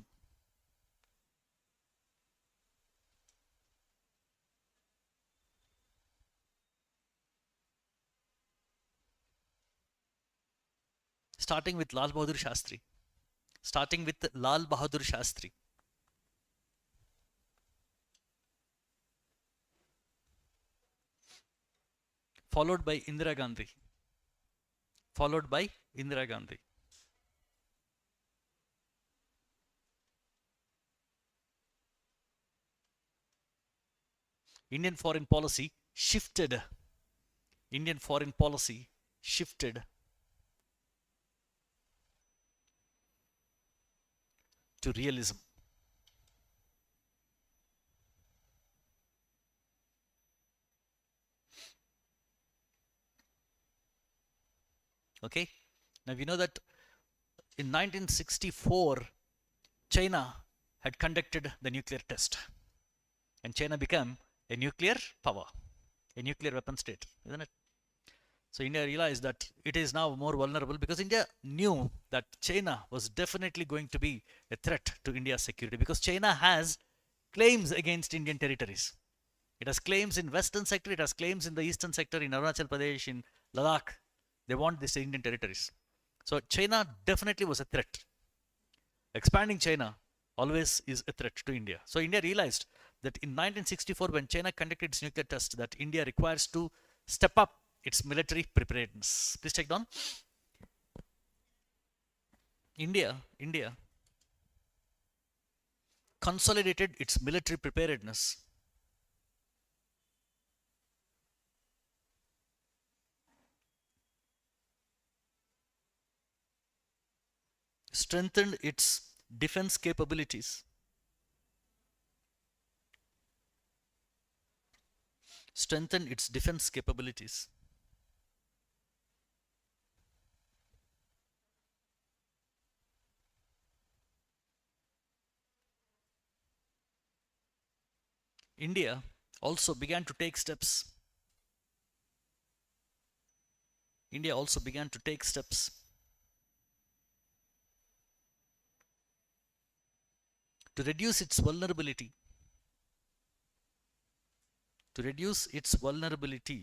Starting with Lal Bahadur Shastri. Starting with Lal Bahadur Shastri. Followed by Indira Gandhi. Followed by Indira Gandhi. Indian foreign policy shifted. Indian foreign policy shifted to realism. Okay. Now we know that in 1964, China had conducted the nuclear test. And China became a nuclear power, a nuclear weapon state, isn't it? So India realized that it is now more vulnerable because India knew that China was definitely going to be a threat to India's security because China has claims against Indian territories. It has claims in western sector, it has claims in the eastern sector, in Arunachal Pradesh, in Ladakh. They want these Indian territories. So China definitely was a threat. Expanding China always is a threat to India. So India realized that in 1964, when China conducted its nuclear test, that India requires to step up its military preparedness. Please take down. India consolidated its military preparedness strengthened its defense capabilities. Strengthened its defense capabilities. India also began to take steps. India also began to take steps to reduce its vulnerability. To reduce its vulnerability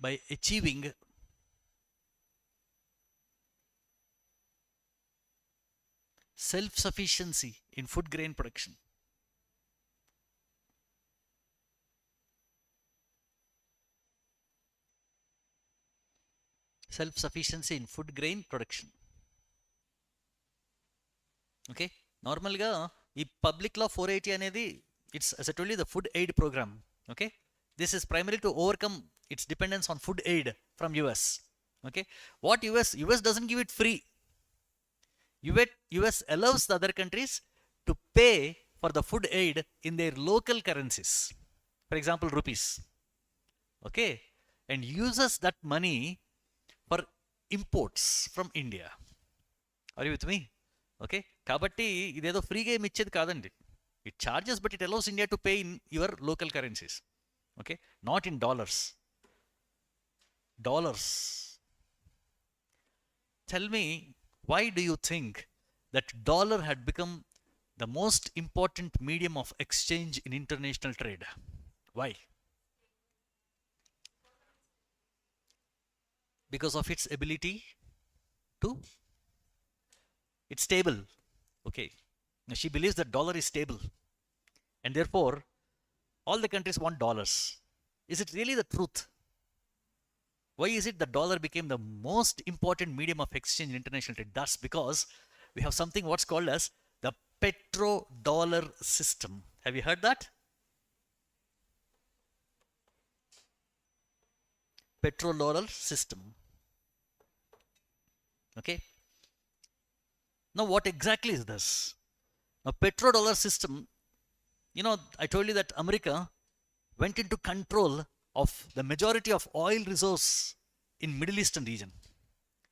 by achieving self-sufficiency in food grain production. Self-sufficiency in food grain production. Okay, నార్మల్గా ఈ public లా 480 అనేది it's as I told you the food aid program. Okay, this is primarily to overcome its dependence on food aid from US. Okay, what US doesn't give it free. US allows the other countries to pay for the food aid in their local currencies, for example rupees. Okay, and uses that money for imports from India. Are you with me? Okay, కాబట్టి ఇదేదో ఫ్రీగా ఏమి ఇచ్చేది కాదండి. It charges but it allows India to pay in your local currencies. Okay, not in dollars. Tell me, why do you think that dollar had become the most important medium of exchange in international trade? Why? Because of its ability to, it's stable. Okay, now she believes that dollar is stable and therefore all the countries want dollars. Is it really the truth? Why is it that dollar became the most important medium of exchange in international trade? That's because we have something what's called as the petrodollar system. Have you heard that? Petrodollar system. Okay, now what exactly is this? Now petrodollar system, you know, I told you that America went into control of the majority of oil resources in Middle Eastern region,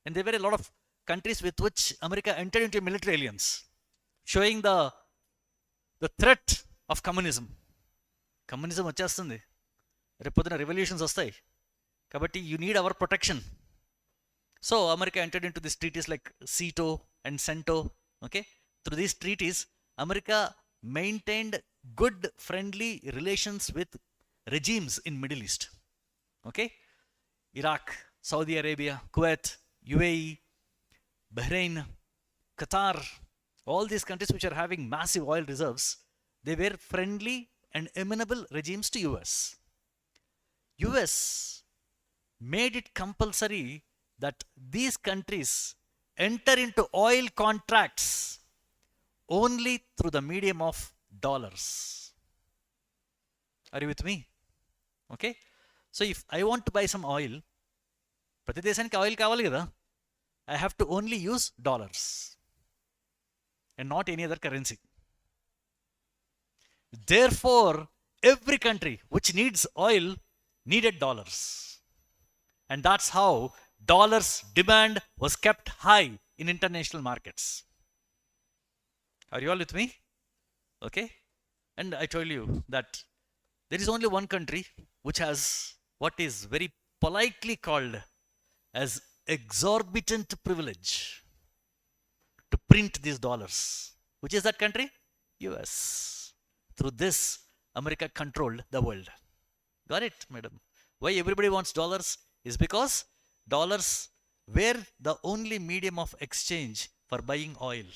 and there were a lot of countries with which America entered into a military alliance, showing the threat of communism. Communism వచ్చేస్తుంది, రేపొద్దున revolutions వస్తాయి, కాబట్టి you need our protection. So America entered into these treaties like CETO and CENTO. Okay, through these treaties America maintained good friendly relations with regimes in Middle East. Okay, Iraq, Saudi Arabia, Kuwait, UAE, Bahrain, Qatar, all these countries which are having massive oil reserves, they were friendly and amenable regimes to US. US made it compulsory that these countries enter into oil contracts only through the medium of dollars. Are you with me? Okay, so if I want to buy some oil, ప్రతి దేశానికి oil కావాలి కదా, I have to only use dollars and not any other currency. Therefore every country which needs oil needed dollars, and that's how dollars demand was kept high in international markets. Are you all with me? Okay, and I told you that there is only one country which has what is very politely called as exorbitant privilege to print these dollars. Which is that country? US. Through this America controlled the world. Got it, madam? Why everybody wants dollars is because dollars were the only medium of exchange for buying oil.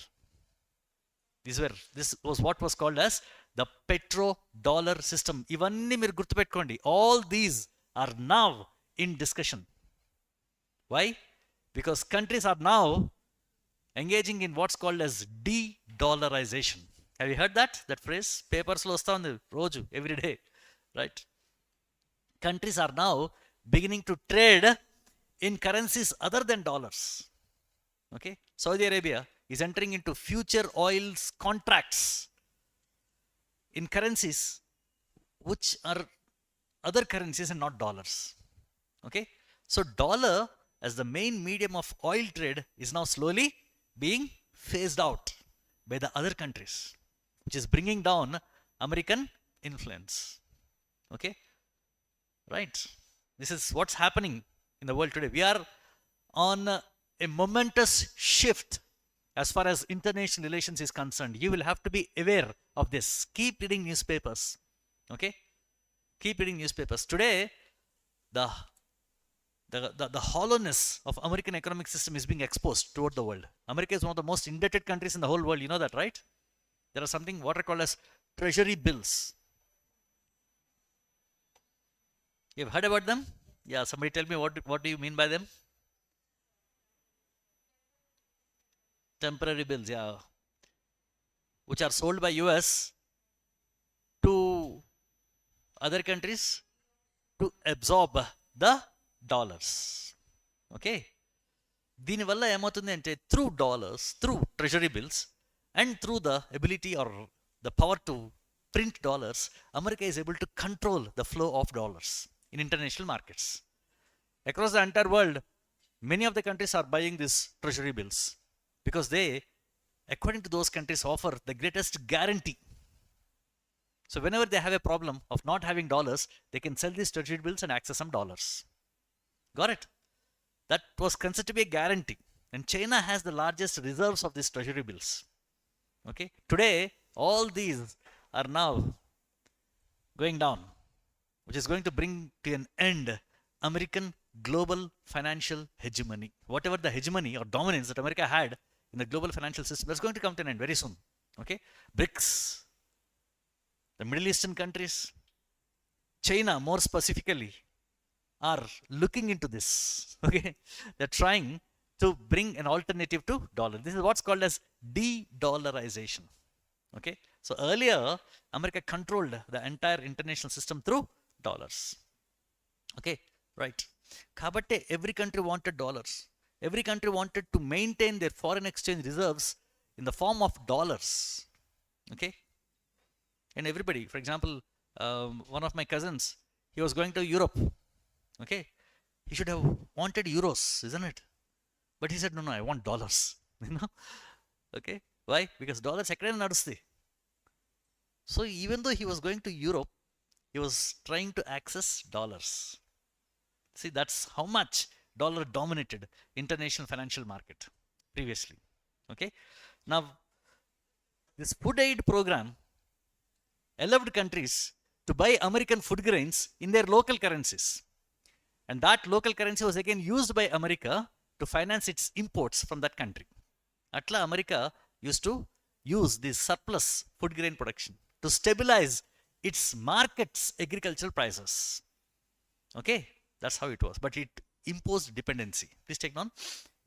This was what was called as the petrodollar system. ఇవన్నీ మీరు గుర్తుపెట్టుకోండి. All these are now in discussion. Why? Because countries are now engaging in what's called as de-dollarization. Have you heard that phrase? Papers లో వస్తూ ఉంది రోజు, every day, right? countries are now beginning to trade in currencies other than dollars. Okay, Saudi Arabia is entering into future oils contracts in currencies which are other currencies and not dollars. Okay, so dollar as the main medium of oil trade is now slowly being phased out by the other countries, which is bringing down American influence. Okay, right? This is what's happening in the world today. We are on a momentous shift as far as international relations is concerned. You will have to be aware of this. Keep reading newspapers. Okay, keep reading newspapers. Today, the the hollowness of American economic system is being exposed toward the world. America is one of the most indebted countries in the whole world. You know that, right? There are something what are called as treasury bills. You've heard about them? Yeah, somebody tell me what do you mean by them? Temporary bills, yeah, which are sold by US to other countries to absorb the dollars. Okay, దీనివల్ల ఏమవుతుంది అంటే through dollars, through treasury bills and through the ability or the power to print dollars, America is able to control the flow of dollars in international markets. Across the entire world, many of the countries are buying these treasury bills because they, according to those countries, offer the greatest guarantee. So whenever they have a problem of not having dollars, they can sell these treasury bills and access some dollars. Got it? That was considered to be a guarantee. And China has the largest reserves of these treasury bills. Okay, today all these are now going down, which is going to bring to an end American global financial hegemony. Whatever the hegemony or dominance that America had in the global financial system, that's going to come to an end very soon. Okay, BRICS, the Middle Eastern countries, China more specifically, are looking into this. Okay, they're trying to bring an alternative to dollar. This is what's called as de-dollarization. Okay, so earlier America controlled the entire international system through dollars. Okay, right. Kabate, every country wanted dollars. Every country wanted to maintain their foreign exchange reserves in the form of dollars. Okay, and everybody, for example, one of my cousins, he was going to Europe. Okay, he should have wanted euros, isn't it? But he said, no, I want dollars. You know, okay, why? Because dollars ekkadena nadusti. So even though he was going to Europe, he was trying to access dollars. See, that's how much dollar dominated international financial market previously. Okay, now this food aid program allowed countries to buy American food grains in their local currencies, and that local currency was again used by America to finance its imports from that country. Atla America used to use this surplus food grain production to stabilize its market's agricultural prices. Okay, that's how it was. But it imposed dependency. Please take on.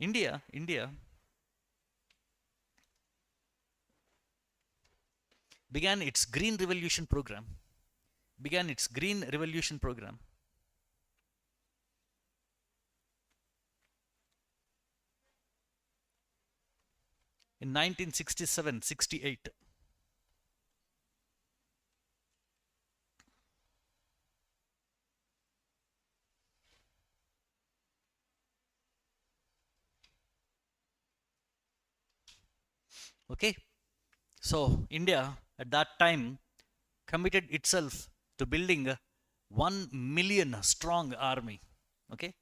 India began its Green Revolution program. In 1967-68. Okay, so India at that time committed itself to building a 1 million strong army. Okay,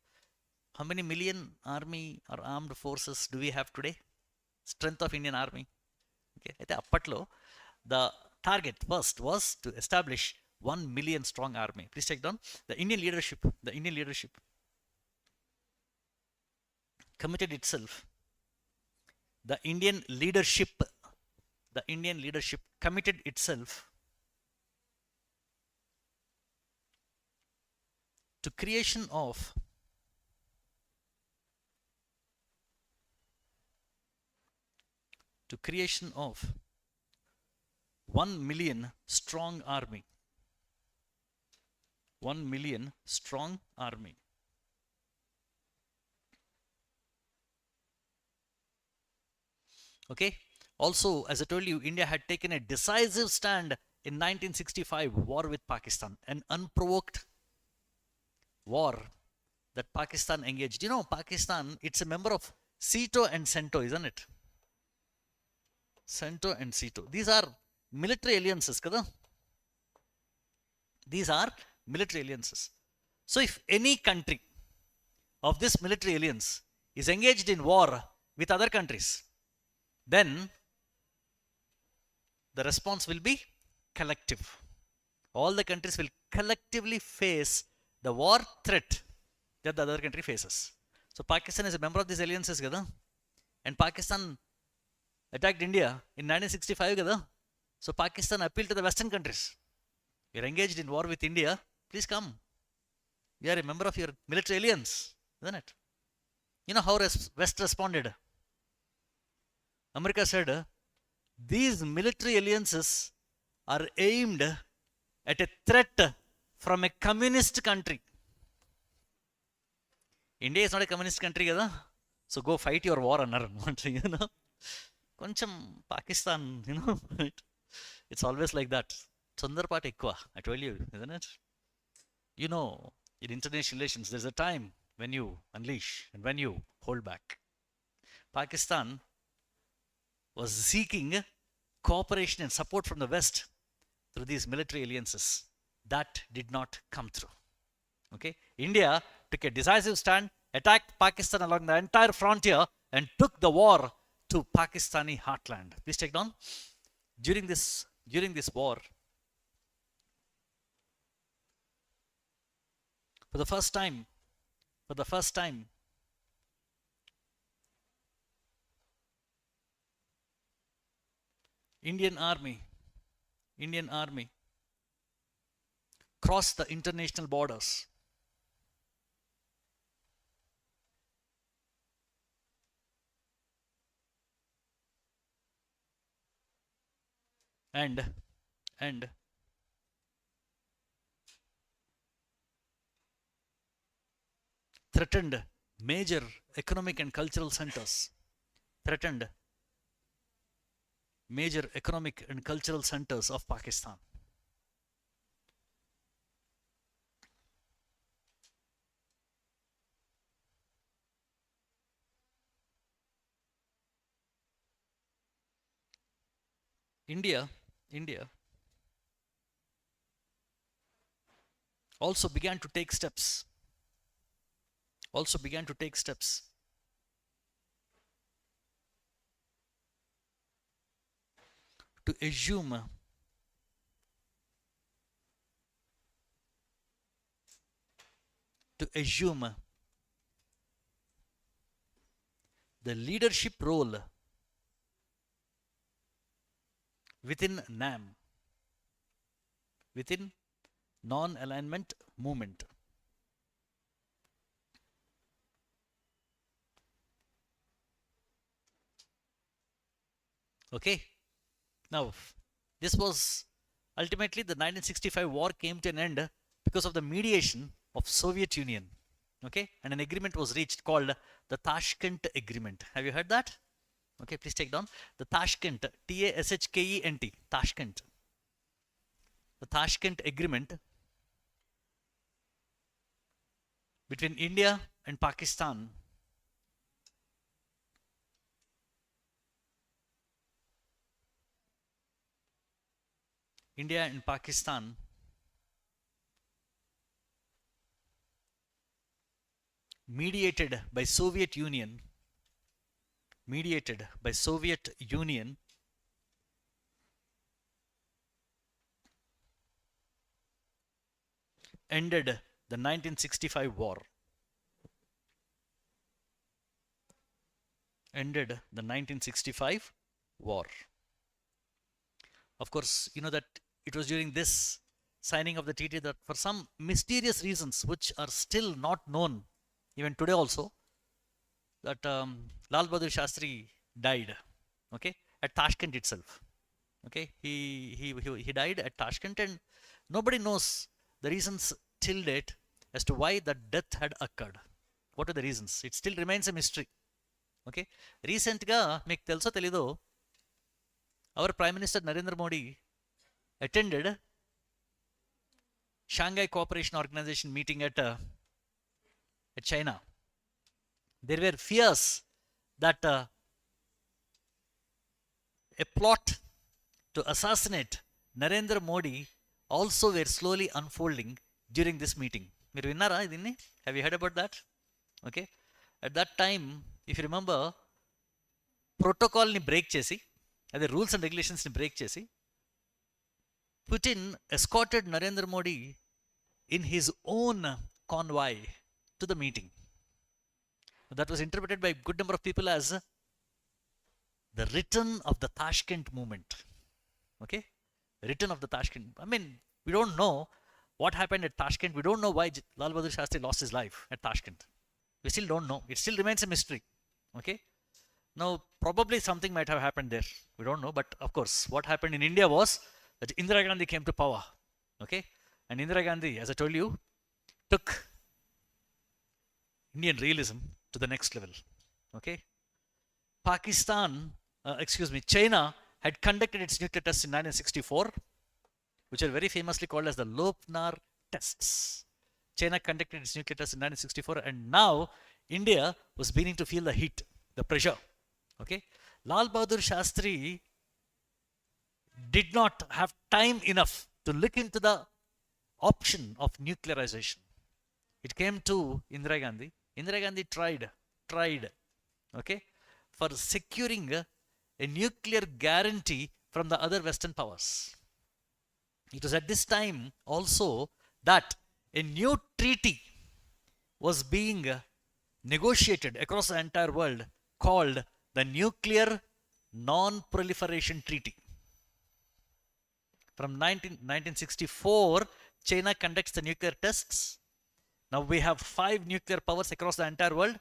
how many million army or armed forces do we have today? Strength of Indian army. Okay, అయితే అప్పట్లో the target first was to establish 1 million strong army. Please take down. The Indian leadership committed itself. The Indian leadership committed itself to creation of to creation of 1 million strong army. 1 million strong army. Okay. Also, as I told you, India had taken a decisive stand in 1965 war with Pakistan, an unprovoked war that Pakistan engaged. You know, Pakistan, it's a member of CETO and CENTO, isn't it? CENTO and CETO. These are military alliances, kada? These are military alliances. So if any country of this military alliance is engaged in war with other countries, then the response will be collective. All the countries will collectively face the war threat that the other country faces. So Pakistan is a member of these alliances, kada? And Pakistan attacked India in 1965, kada? So Pakistan appealed to the Western countries. We are engaged in war with India. Please come. We are a member of your military alliance, isn't it? You know how West responded? America said, these military alliances are aimed at a threat from a communist country. India is not a communist country, kada? So go fight your war, you know. Koncham Pakistan, you know, it's always like that. Sundar part ekwa, I told you, isn't it? You know, in international relations, there's a time when you unleash and when you hold back. Pakistan was seeking cooperation and support from the West through these military alliances. That did not come through. Okay, India took a decisive stand, attacked Pakistan along the entire frontier, and took the war to Pakistani heartland. Please take down. During this war, for the first time, Indian army crossed the international borders and threatened major economic and cultural centers. Of Pakistan. India also began to take steps to assume the leadership role within NAM, within non-alignment movement. Okay. Now, this was ultimately the 1965 war came to an end because of the mediation of Soviet Union. Okay, and an agreement was reached called the Tashkent Agreement. Have you heard that? Okay, please take down the Tashkent, Tashkent, Tashkent. The Tashkent Agreement between India and Pakistan mediated by Soviet Union ended the 1965 war. Of course, you know that it was during this signing of the treaty that for some mysterious reasons which are still not known even today also, that Lal Bahadur Shastri died, okay, at Tashkent itself. Okay, he died at Tashkent, and nobody knows the reasons till date as to why the death had occurred. What are the reasons? It still remains a mystery. Okay. Recently, meek telso telido, our Prime Minister Narendra Modi attended Shanghai Cooperation Organization meeting at China. There were fears that a plot to assassinate Narendra Modi also were slowly unfolding during this meeting. Have you heard about that? Okay. At that time, if you remember, protocol ni break chesi, the rules and regulations ni break chesi, Putin escorted Narendra Modi in his own convoy to the meeting. That was interpreted by a good number of people as the return of the Tashkent movement. Okay? Return of the Tashkent. I mean, we don't know what happened at Tashkent. We don't know why Lal Bahadur Shastri lost his life at Tashkent. We still don't know. It still remains a mystery. Okay? Now, probably something might have happened there. We don't know. But of course, what happened in India was that Indira Gandhi came to power. Okay? And Indira Gandhi, as I told you, took Indian realism to the next level. Okay? China had conducted its nuclear tests in 1964, which are very famously called as the Lopnar tests. China conducted its nuclear tests in 1964, and now India was beginning to feel the heat, the pressure. Okay? Lal Bahadur Shastri did not have time enough to look into the option of nuclearization. It came to Indira Gandhi. Indira Gandhi tried, okay, for securing a nuclear guarantee from the other Western powers. It was at this time also that a new treaty was being negotiated across the entire world called the Nuclear Non-Proliferation Treaty. From 1964, China conducts the nuclear tests. Now we have 5 nuclear powers across the entire world: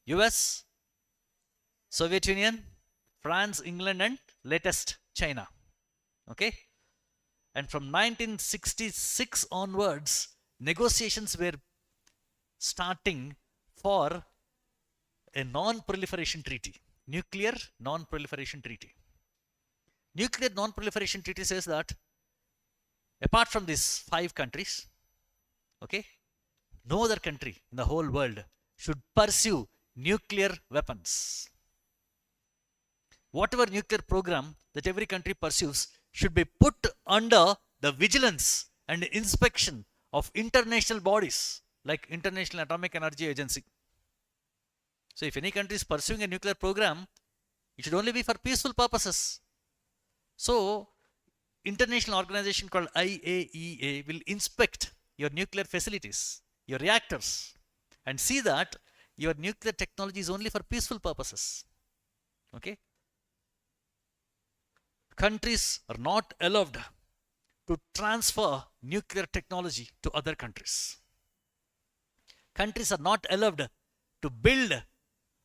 US, Soviet Union, France, England, and latest China. Okay? And from 1966 onwards, negotiations were starting for a non-proliferation treaty. Nuclear non-proliferation treaty. Nuclear non-proliferation treaty says that apart from these 5 countries, okay, no other country in the whole world should pursue nuclear weapons. Whatever nuclear program that every country pursues should be put under the vigilance and inspection of international bodies like International Atomic Energy Agency. So if any country is pursuing a nuclear program, it should only be for peaceful purposes. So international organization called IAEA will inspect your nuclear facilities, your reactors, and see that your nuclear technology is only for peaceful purposes. Okay? Countries are not allowed to transfer nuclear technology to other countries. Countries are not allowed to build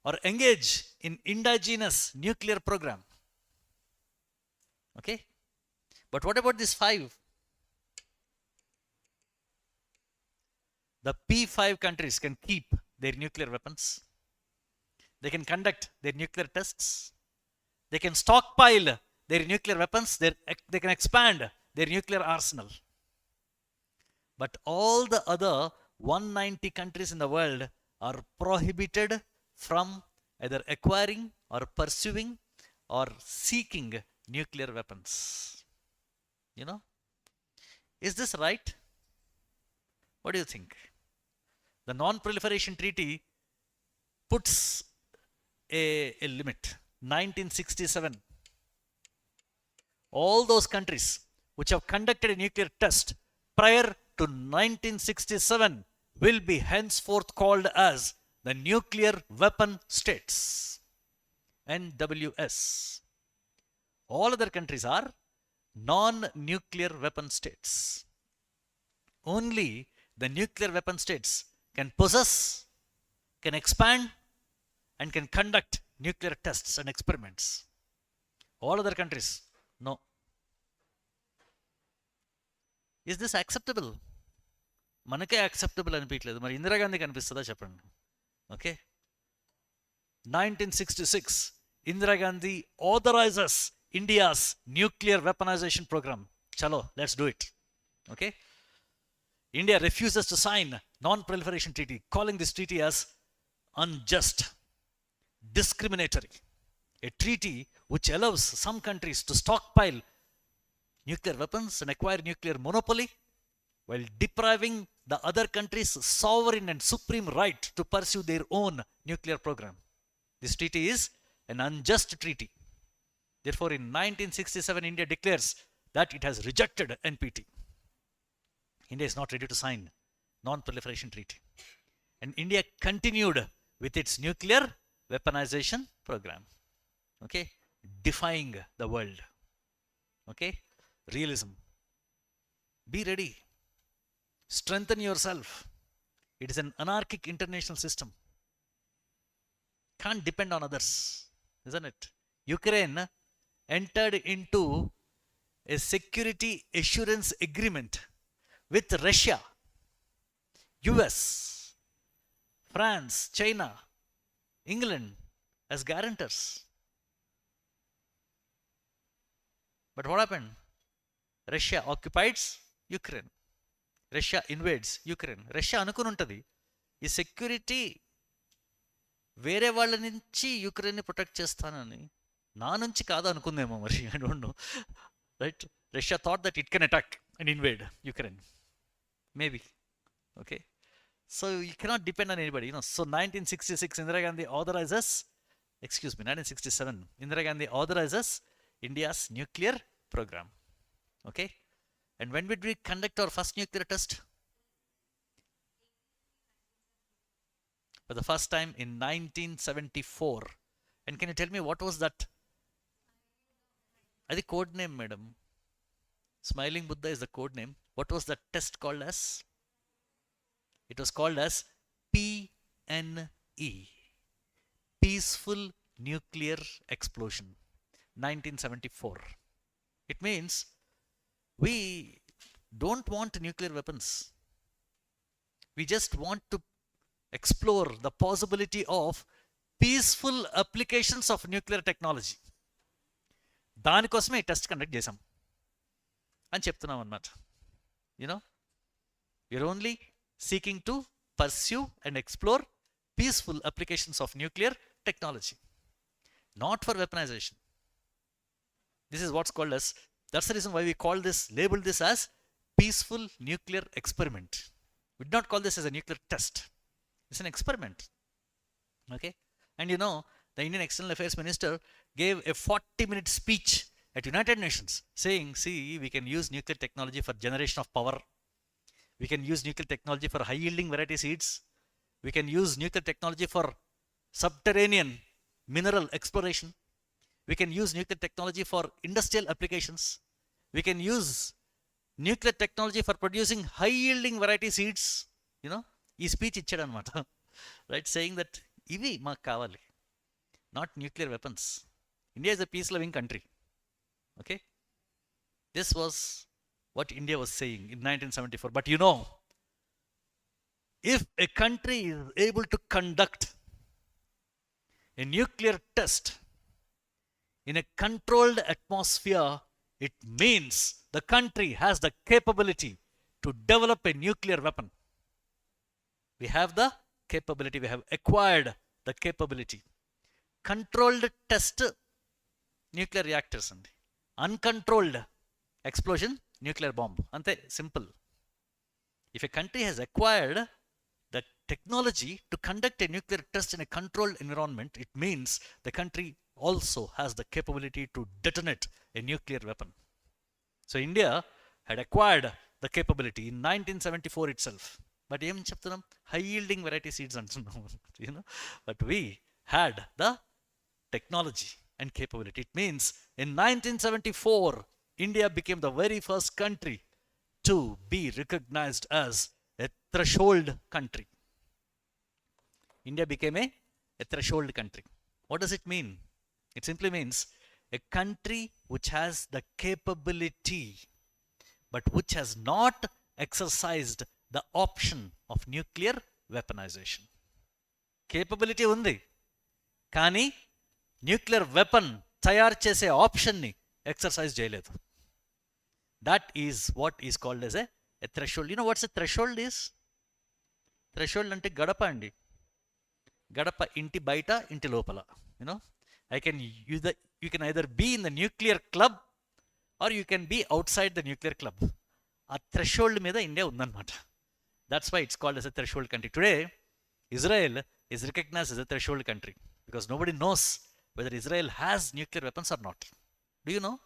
or engage in indigenous nuclear program. Okay? But what about these 5? The P5 countries can keep their nuclear weapons. They can conduct their nuclear tests. They can stockpile their nuclear weapons. They can expand their nuclear arsenal. But all the other 190 countries in the world are prohibited from either acquiring or pursuing or seeking nuclear weapons. You know? Is this right? What do you think? The Non-Proliferation Treaty puts a limit. 1967. All those countries which have conducted a nuclear test prior to 1967 will be henceforth called as the Nuclear Weapon States. NWS. All other countries are non-nuclear weapon states. Only the nuclear weapon states can possess, can expand, and can conduct nuclear tests and experiments. All other countries, no. Is this acceptable? మనకే acceptable అనిపించలేదు, మరి ఇందిరాగాంధీకి అనిపిస్తుందా చెప్పండి? Okay, 1966 Indira Gandhi authorizes India's nuclear weaponization program. Chalo, let's do it. Okay, India refuses to sign non-proliferation treaty, calling this treaty as unjust, discriminatory, a treaty which allows some countries to stockpile nuclear weapons and acquire nuclear monopoly while depriving the other countries' sovereign and supreme right to pursue their own nuclear program. This treaty is an unjust treaty. Therefore, in 1967, India declares that it has rejected NPT. India is not ready to sign non-proliferation treaty. And India continued with its nuclear weaponization program. Okay, defying the world. Okay, realism. Be ready. Strengthen yourself. It is an anarchic international system. Can't depend on others, isn't it? Ukraine entered into a security assurance agreement with Russia, US, France, China, England as guarantors. But what happened? Russia occupies Ukraine. Russia invades Ukraine. Russia అనుకుని ఉంటుంది ఈ security వేరే వాళ్ళ నుంచి యుక్రెయిన్ని protect చేస్తానని, నా నుంచి కాదు అనుకుందేమో మరి, I don't know, right? Russia thought that it can attack and invade Ukraine, maybe. Okay, so you cannot depend on anybody, you know. So 1966 Indira Gandhi authorizes, 1967 Indira Gandhi authorizes India's nuclear program. Okay, and when did we conduct our first nuclear test? For the first time in 1974. And can you tell me what was that? Adi code name, madam. Smiling Buddha is the code name. What was that test called as? It was called as PNE, Peaceful Nuclear Explosion, 1974. It means we don't want nuclear weapons. We just want to explore the possibility of peaceful applications of nuclear technology. దానికోసమే ఈ test conduct చేసాం అని చెప్తున్నాం అన్నమాట. You know, you're only seeking to pursue and explore peaceful applications of nuclear technology, not for weaponization. This is what's called as, that's the reason why we call this, label this as peaceful nuclear experiment. We did not call this as a nuclear test. It's an experiment. Okay, and you know, the Indian External Affairs Minister gave a 40-minute speech at United Nations saying, see, we can use nuclear technology for generation of power. We can use nuclear technology for high-yielding variety seeds. We can use nuclear technology for subterranean mineral exploration. We can use nuclear technology for industrial applications. We can use nuclear technology for producing high-yielding variety seeds. You know, ఈ speech ఇచ్చాడు అనమాట, right, saying that ఇవి మాకు కావాలి, not nuclear weapons. India is a peace loving country. Okay, this was what India was saying in 1974. But you know, if a country is able to conduct a nuclear test in a controlled atmosphere, it means the country has the capability to develop a nuclear weapon. We have the capability, we have acquired the capability. Controlled test nuclear reactors and uncontrolled explosion nuclear bomb. Ante simple. If a country has acquired the technology to conduct a nuclear test in a controlled environment, it means the country also has the capability to detonate a nuclear weapon. So India had acquired the capability in 1974 itself. But em cheptunam, high yielding variety seeds antunnam, you know, but we had the technology and capability. It means in 1974 India became the very first country to be recognized as a threshold country. India became a threshold country. What does it mean? It simply means a country which has the capability but which has not exercised the option of nuclear weaponization. Capability undi, కానీ nuclear weapon తయారు చేసే ఆప్షన్ని exercise చేయలేదు. That is what is called as a threshold. You know what's a threshold is? Threshold అంటే గడప అండి. గడప ఇంటి బయట ఇంటి లోపల. You know, you can either be in the nuclear club or you can be outside the nuclear club. ఆ threshold మీద ఇండియా ఉందన్నమాట. That's why it's called as a threshold country. Today, Israel is recognized as a threshold country because nobody knows whether Israel has nuclear weapons or not. Do you know?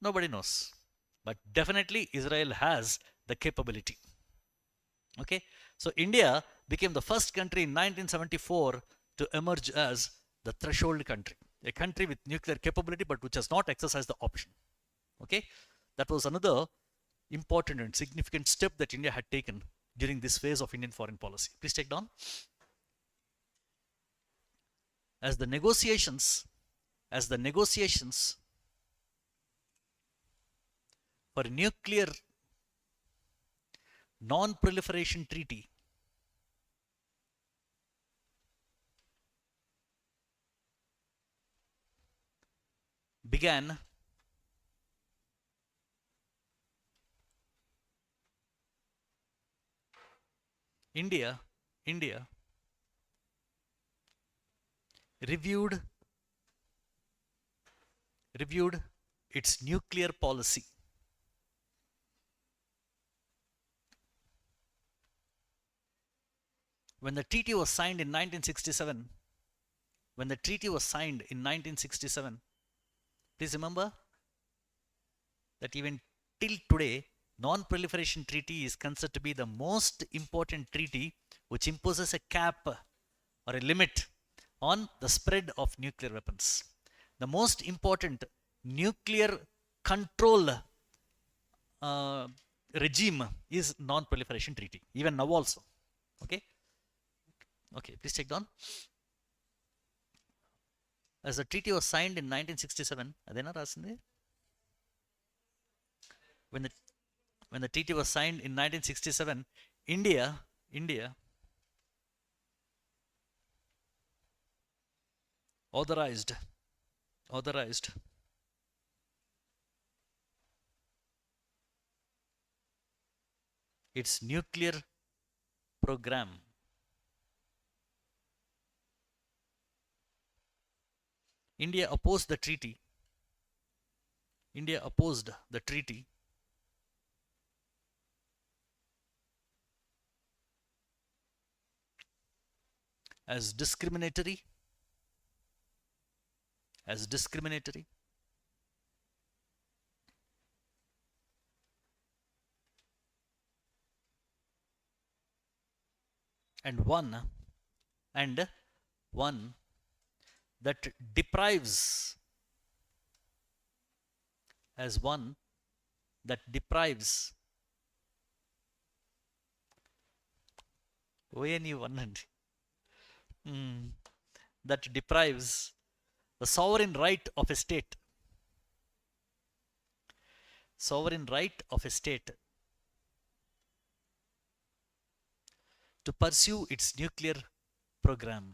Nobody knows. But definitely Israel has the capability. Okay, so India became the first country in 1974 to emerge as the threshold country, a country with nuclear capability but which has not exercised the option. Okay, that was another important and significant step that India had taken during this phase of Indian foreign policy. Please take down. As the negotiations for nuclear non-proliferation treaty began, India reviewed its nuclear policy. When the treaty was signed in 1967, please remember that even till today, non-proliferation treaty is considered to be the most important treaty which imposes a cap or a limit on the spread of nuclear weapons. The most important nuclear control regime is non-proliferation treaty, even now also. Okay, please take down. As the treaty was signed in 1967, adena rasindi. When the treaty was signed in 1967, India authorized its nuclear program. India opposed the treaty as discriminatory and one that deprives that deprives the sovereign right of a state to pursue its nuclear program.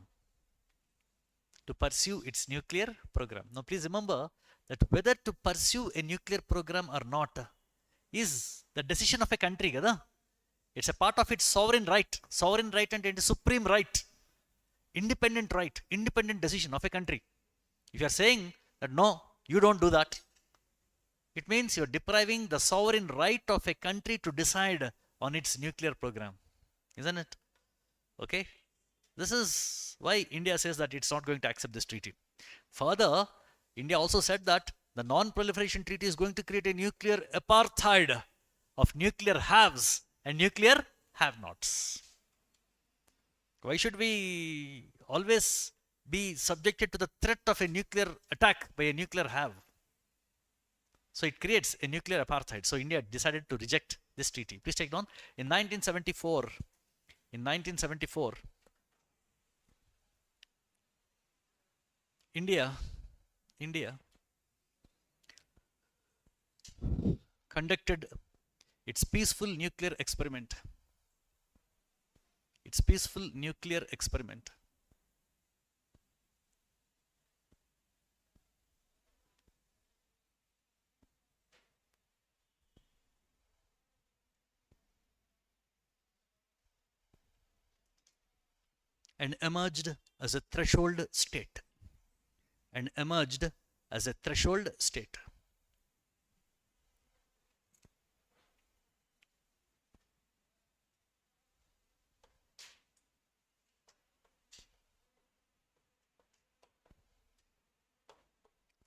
Now please remember that whether to pursue a nuclear program or not is the decision of a country kada. It's a part of its sovereign right and it is supreme right, independent decision of a country. If you are saying that no, you don't do that, it means you are depriving the sovereign right of a country to decide on its nuclear program, isn't it? Okay, this is why India says that it's not going to accept this treaty. Further, India also said that the non-proliferation treaty is going to create a nuclear apartheid of nuclear haves and nuclear have-nots. Why should we always be subjected to the threat of a nuclear attack by a nuclear have? So it creates a nuclear apartheid. So India decided to reject this treaty. Please take down. In 1974, India conducted its peaceful nuclear experiment its peaceful nuclear experiment. And emerged as a threshold state. And emerged as a threshold state.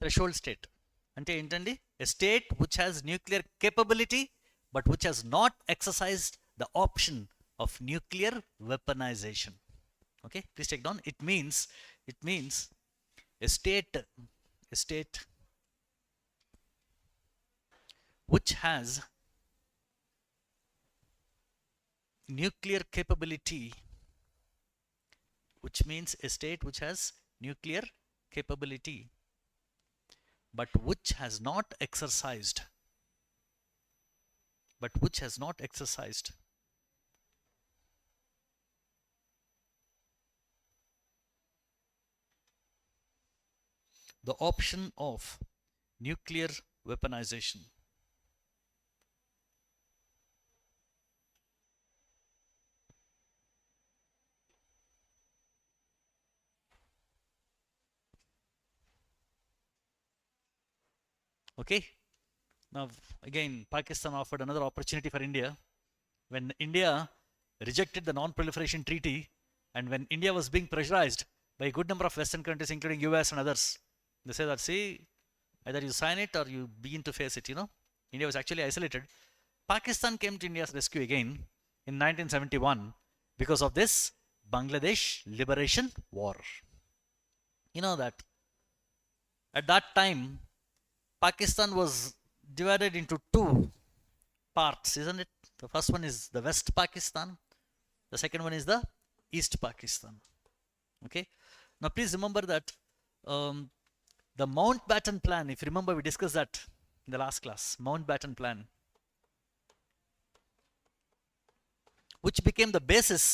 Threshold state. అంటే ఏంటండి? A state which has nuclear capability but which has not exercised the option of nuclear weaponization. Okay, please take down. It means a state which has nuclear capability, which means a state which has nuclear capability but which has not exercised the option of nuclear weaponization. Okay, now again Pakistan offered another opportunity for India when India rejected the non-proliferation treaty, and when India was being pressurized by a good number of Western countries including US and others. They say that, see, either you sign it or you begin to face it, you know. India was actually isolated. Pakistan came to India's rescue again in 1971 because of this Bangladesh Liberation War. You know that at that time Pakistan was divided into two parts, isn't it? The first one is the West Pakistan, the second one is the East Pakistan. Okay, now please remember that the Mountbatten Plan, if you remember, we discussed that in the last class. Mountbatten Plan, which became the basis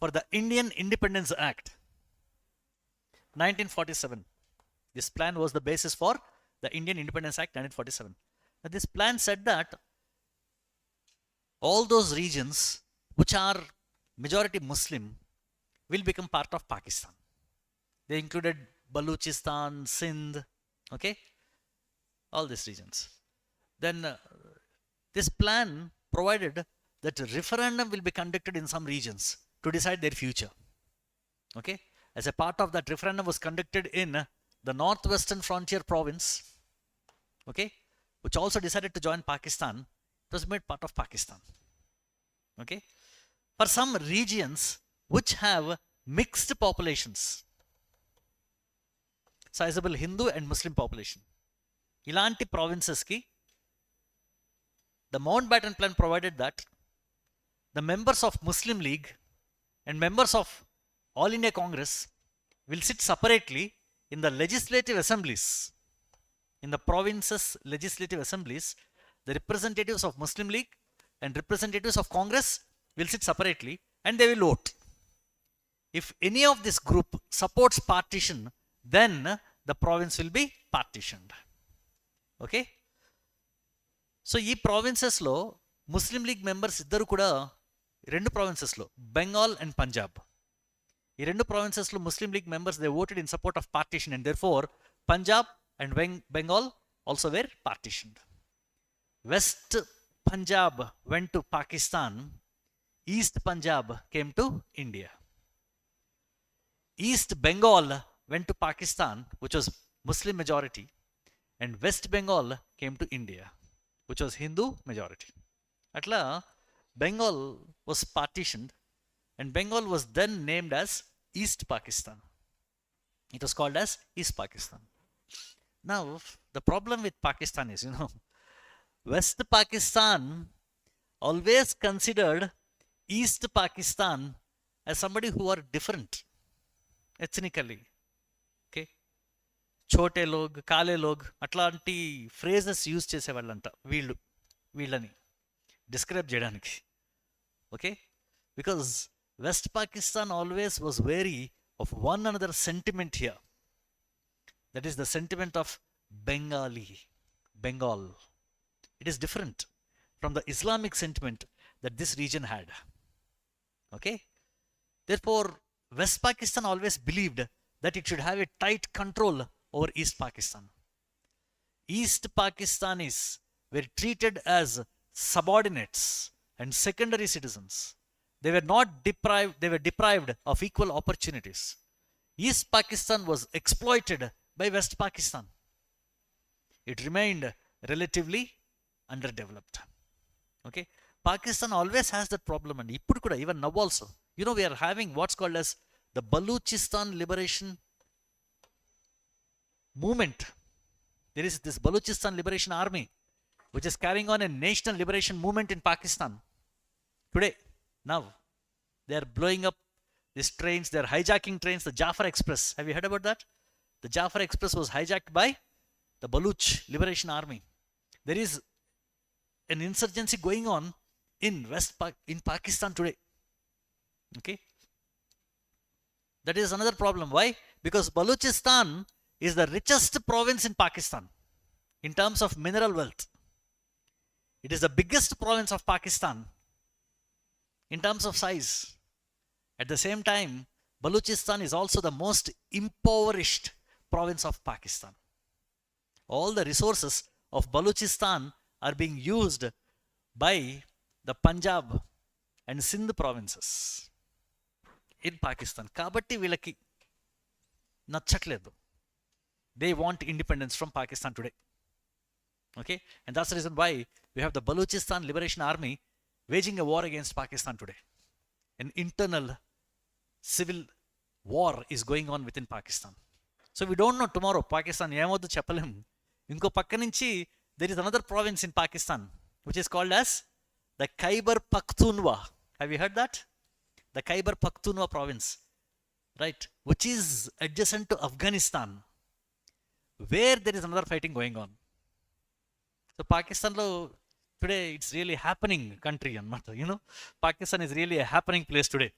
for the Indian Independence Act 1947. This plan was the basis for the Indian Independence Act 1947. Now this plan said that all those regions which are majority Muslim will become part of Pakistan. They included Baluchistan, Sindh, okay, all these regions. Then this plan provided that a referendum will be conducted in some regions to decide their future. Okay, as a part of that, referendum was conducted in the northwestern frontier province, okay, which also decided to join Pakistan. It was made part of Pakistan. Okay, for some regions which have mixed populations, sizable Hindu and Muslim population, ilanti provinces ki the Mountbatten Plan provided that the members of Muslim League and members of All India Congress will sit separately in the legislative assemblies. In the provinces legislative assemblies, the representatives of Muslim League and representatives of Congress will sit separately and they will vote. If any of this group supports partition, then the province will be partitioned. Okay, so ఈ provinces లో Muslim League members ఇద్దరు కూడా రెండు provinces లో Bengal and Punjab, ఈ రెండు provinces లో Muslim League members they voted in support of partition, and therefore Punjab and Bengal also were partitioned. West Punjab went to Pakistan, East Punjab came to India. East Bengal went to Pakistan, which was Muslim majority, and West Bengal came to India, which was Hindu majority. Atla Bengal was partitioned, and Bengal was then named as East Pakistan. It was called as East Pakistan. Now the problem with Pakistan is, West Pakistan always considered East Pakistan as somebody who are different ethnically. Okay, छोटे लोग, काले लोग, అట్లాంటి phrases use చేసేవాళ్ళంట వీళ్ళని describe చేయడానికి. Okay, because West Pakistan always was wary of one another sentiment here. That is the sentiment of Bengal. It is different from the Islamic sentiment that this region had. Okay? Therefore, West Pakistan always believed that it should have a tight control over East Pakistan. East Pakistanis were treated as subordinates and secondary citizens. They were deprived of equal opportunities. East Pakistan was exploited by West Pakistan. It remained relatively underdeveloped. Okay? Pakistan always has that problem, and even now also. We are having what's called as the Baluchistan Liberation Movement. There is this Baluchistan Liberation Army, which is carrying on a national liberation movement in Pakistan. Today, now, they are blowing up these trains, they are hijacking trains, the Jafar Express. Have you heard about that? The Jafar Express was hijacked by the Baluch Liberation Army. There is an insurgency going on in Pakistan today. Okay? That is another problem. Why? Because Baluchistan is the richest province in Pakistan in terms of mineral wealth. It is the biggest province of Pakistan in terms of size. At the same time, Baluchistan is also the most impoverished province of Pakistan. All the resources of Baluchistan are being used by the Punjab and Sindh provinces in Pakistan. Kabatti vilaki nachakledu. They want independence from Pakistan today. Okay? And that's the reason why we have the Baluchistan Liberation Army waging a war against Pakistan today. An internal civil war is going on within Pakistan. So we don't know tomorrow Pakistan ఏమవుద్దో చెప్పలేం. ఇంకో పక్క నుంచి there is another province in Pakistan which is called as the Khyber Pakhtunkhwa. Have you heard that? The Khyber Pakhtunkhwa province, right, which is adjacent to Afghanistan, where there is another fighting going on. So Pakistan lo today it's really happening country anamata. Pakistan is really a happening place today.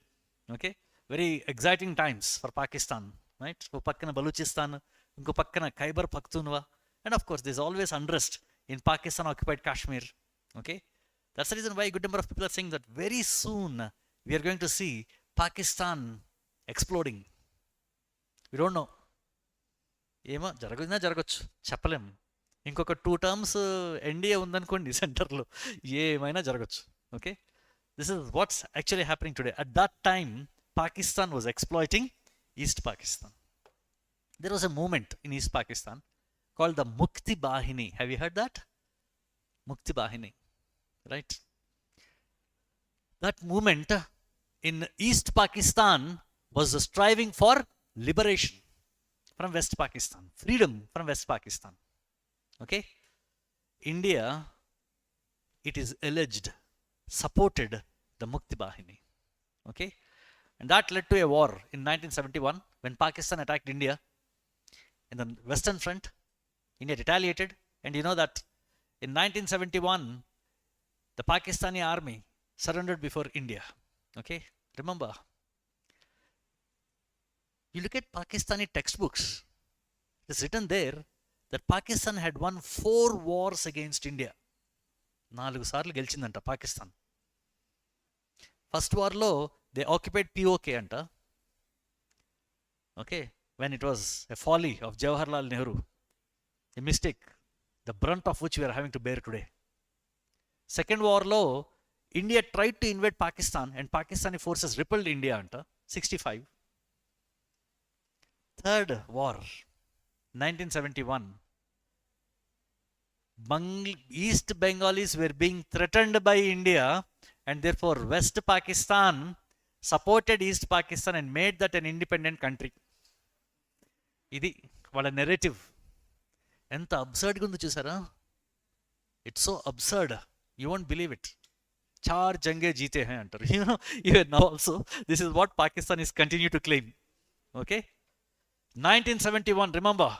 Okay, very exciting times for Pakistan, right? So pakkana Baluchistan, inko pakkana Khyber Pakhtunkhwa, and of course there's always unrest in Pakistan occupied Kashmir. Okay, that's the reason why a good number of people are saying that very soon we are going to see Pakistan exploding. We don't know. ఏమో జరగచ్చు చెప్పలేం. ఇంకొక 2 terms NDA ఉందనుకోండి సెంటర్లో, ఏమైనా జరగచ్చు. Okay, this is watts actually happening today. At that time Pakistan was exploiting east Pakistan. There was a movement in East Pakistan called the Mukti Bahini. Have you heard that? Mukti Bahini, right? That movement in East Pakistan was striving for liberation from West Pakistan, freedom from West Pakistan. Okay? India, it is alleged, supported the Mukti Bahini. Okay? And that led to a war in 1971 when Pakistan attacked India in the Western Front. India retaliated, and you know that in 1971 the Pakistani army surrendered before India. Okay? Remember, you look at Pakistani textbooks, it's written there that Pakistan had won 4 wars against India. 4 సార్లు గెలిచిందంట Pakistan. First వార్లో they occupied PoK అంట. Okay, when it was a folly of Jawaharlal Nehru, a mistake, the brunt of which we are having to bear today. Second war lo India tried to invade Pakistan and Pakistani forces repelled India anta 65. Third war 1971, East Bengalis were being threatened by India, and therefore West Pakistan supported East Pakistan and made that an independent country. ఇది వాళ్ళ narrative. ఎంత అబ్సర్డ్గా ఉందో చూసారా? It's so absurd, you won't believe it. చార్ జంగే జీతే హై అంటారు. Even now also this is what Pakistan is continue to claim. Okay, 1971, remember,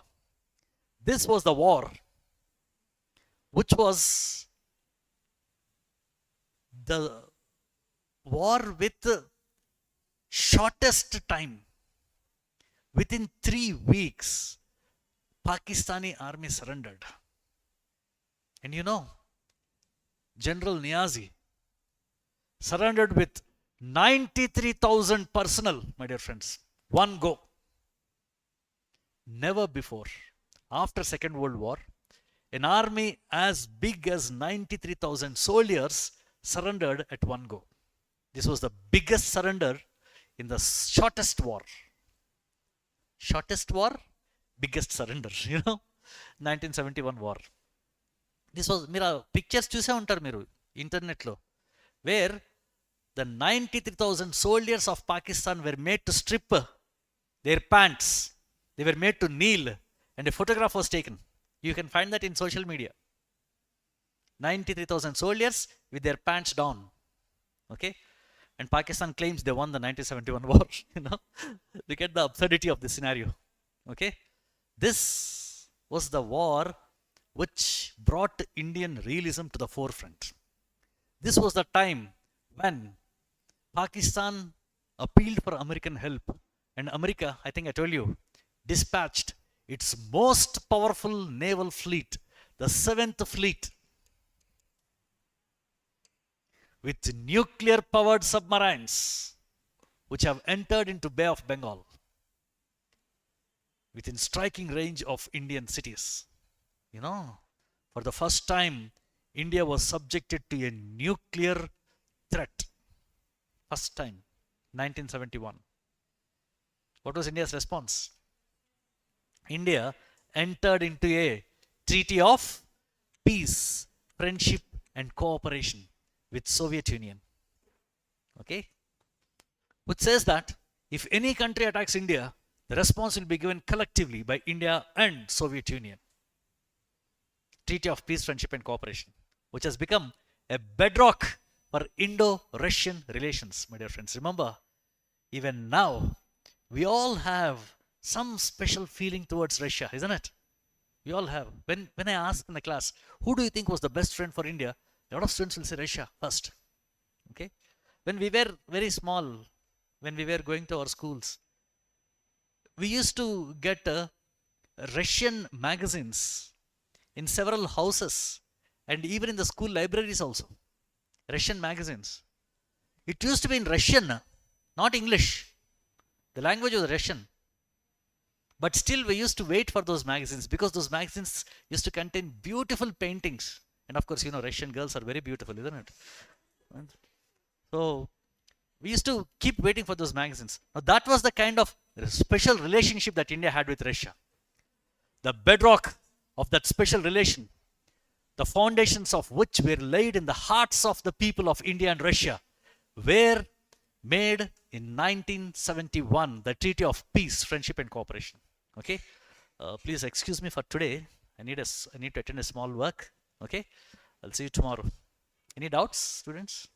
this was the war which was the war with shortest time, within 3 weeks, Pakistani army surrendered. And you know, General Niazi surrendered with 93,000 personnel, my dear friends. One go. Never before, after Second World War, an army as big as 93,000 soldiers surrendered at one go. This was the biggest surrender in the shortest war. Shortest war, biggest surrender, 1971 war. This was, మీరు pictures చూసే ఉంటారు మీరు ఇంటర్నెట్లో, wear the 93,000 soldiers of Pakistan were made to strip their pants. They were made to kneel, and a photograph was taken. You can find that in social media. 93,000 soldiers with their pants down. Okay? And Pakistan claims they won the 1971 war. Look at the absurdity of this scenario. Okay? This was the war which brought Indian realism to the forefront. This was the time when Pakistan appealed for American help, and America, I think I told you, dispatched its most powerful naval fleet, the 7th Fleet, with nuclear powered submarines which have entered into Bay of Bengal within striking range of Indian cities. For the first time, India was subjected to a nuclear threat. First time, 1971. What was India's response? India entered into a treaty of peace, friendship and cooperation with Soviet Union. Okay? Which says that if any country attacks India, the response will be given collectively by India and Soviet Union. Treaty of Peace, Friendship and Cooperation, which has become a bedrock for Indo-Russian relations, my dear friends. Remember, even now, we all have some special feeling towards Russia, isn't it? We all have. When I ask in the class, who do you think was the best friend for India? A lot of students will say Russia first. Okay? When we were very small, when we were going to our schools, we used to get Russian magazines in several houses and even in the school libraries also. Russian magazines. It used to be in Russian, not English. The language was Russian. But still we used to wait for those magazines because those magazines used to contain beautiful paintings. And of course, Russian girls are very beautiful, isn't it? So we used to keep waiting for those magazines. Now that was the kind of special relationship that India had with Russia. The bedrock of that special relation, the foundations of which were laid in the hearts of the people of India and Russia, were made in 1971, the Treaty of Peace, Friendship and Cooperation. Okay? Please excuse me for today. I need to attend a small work. Okay? I'll see you tomorrow. Any doubts, students?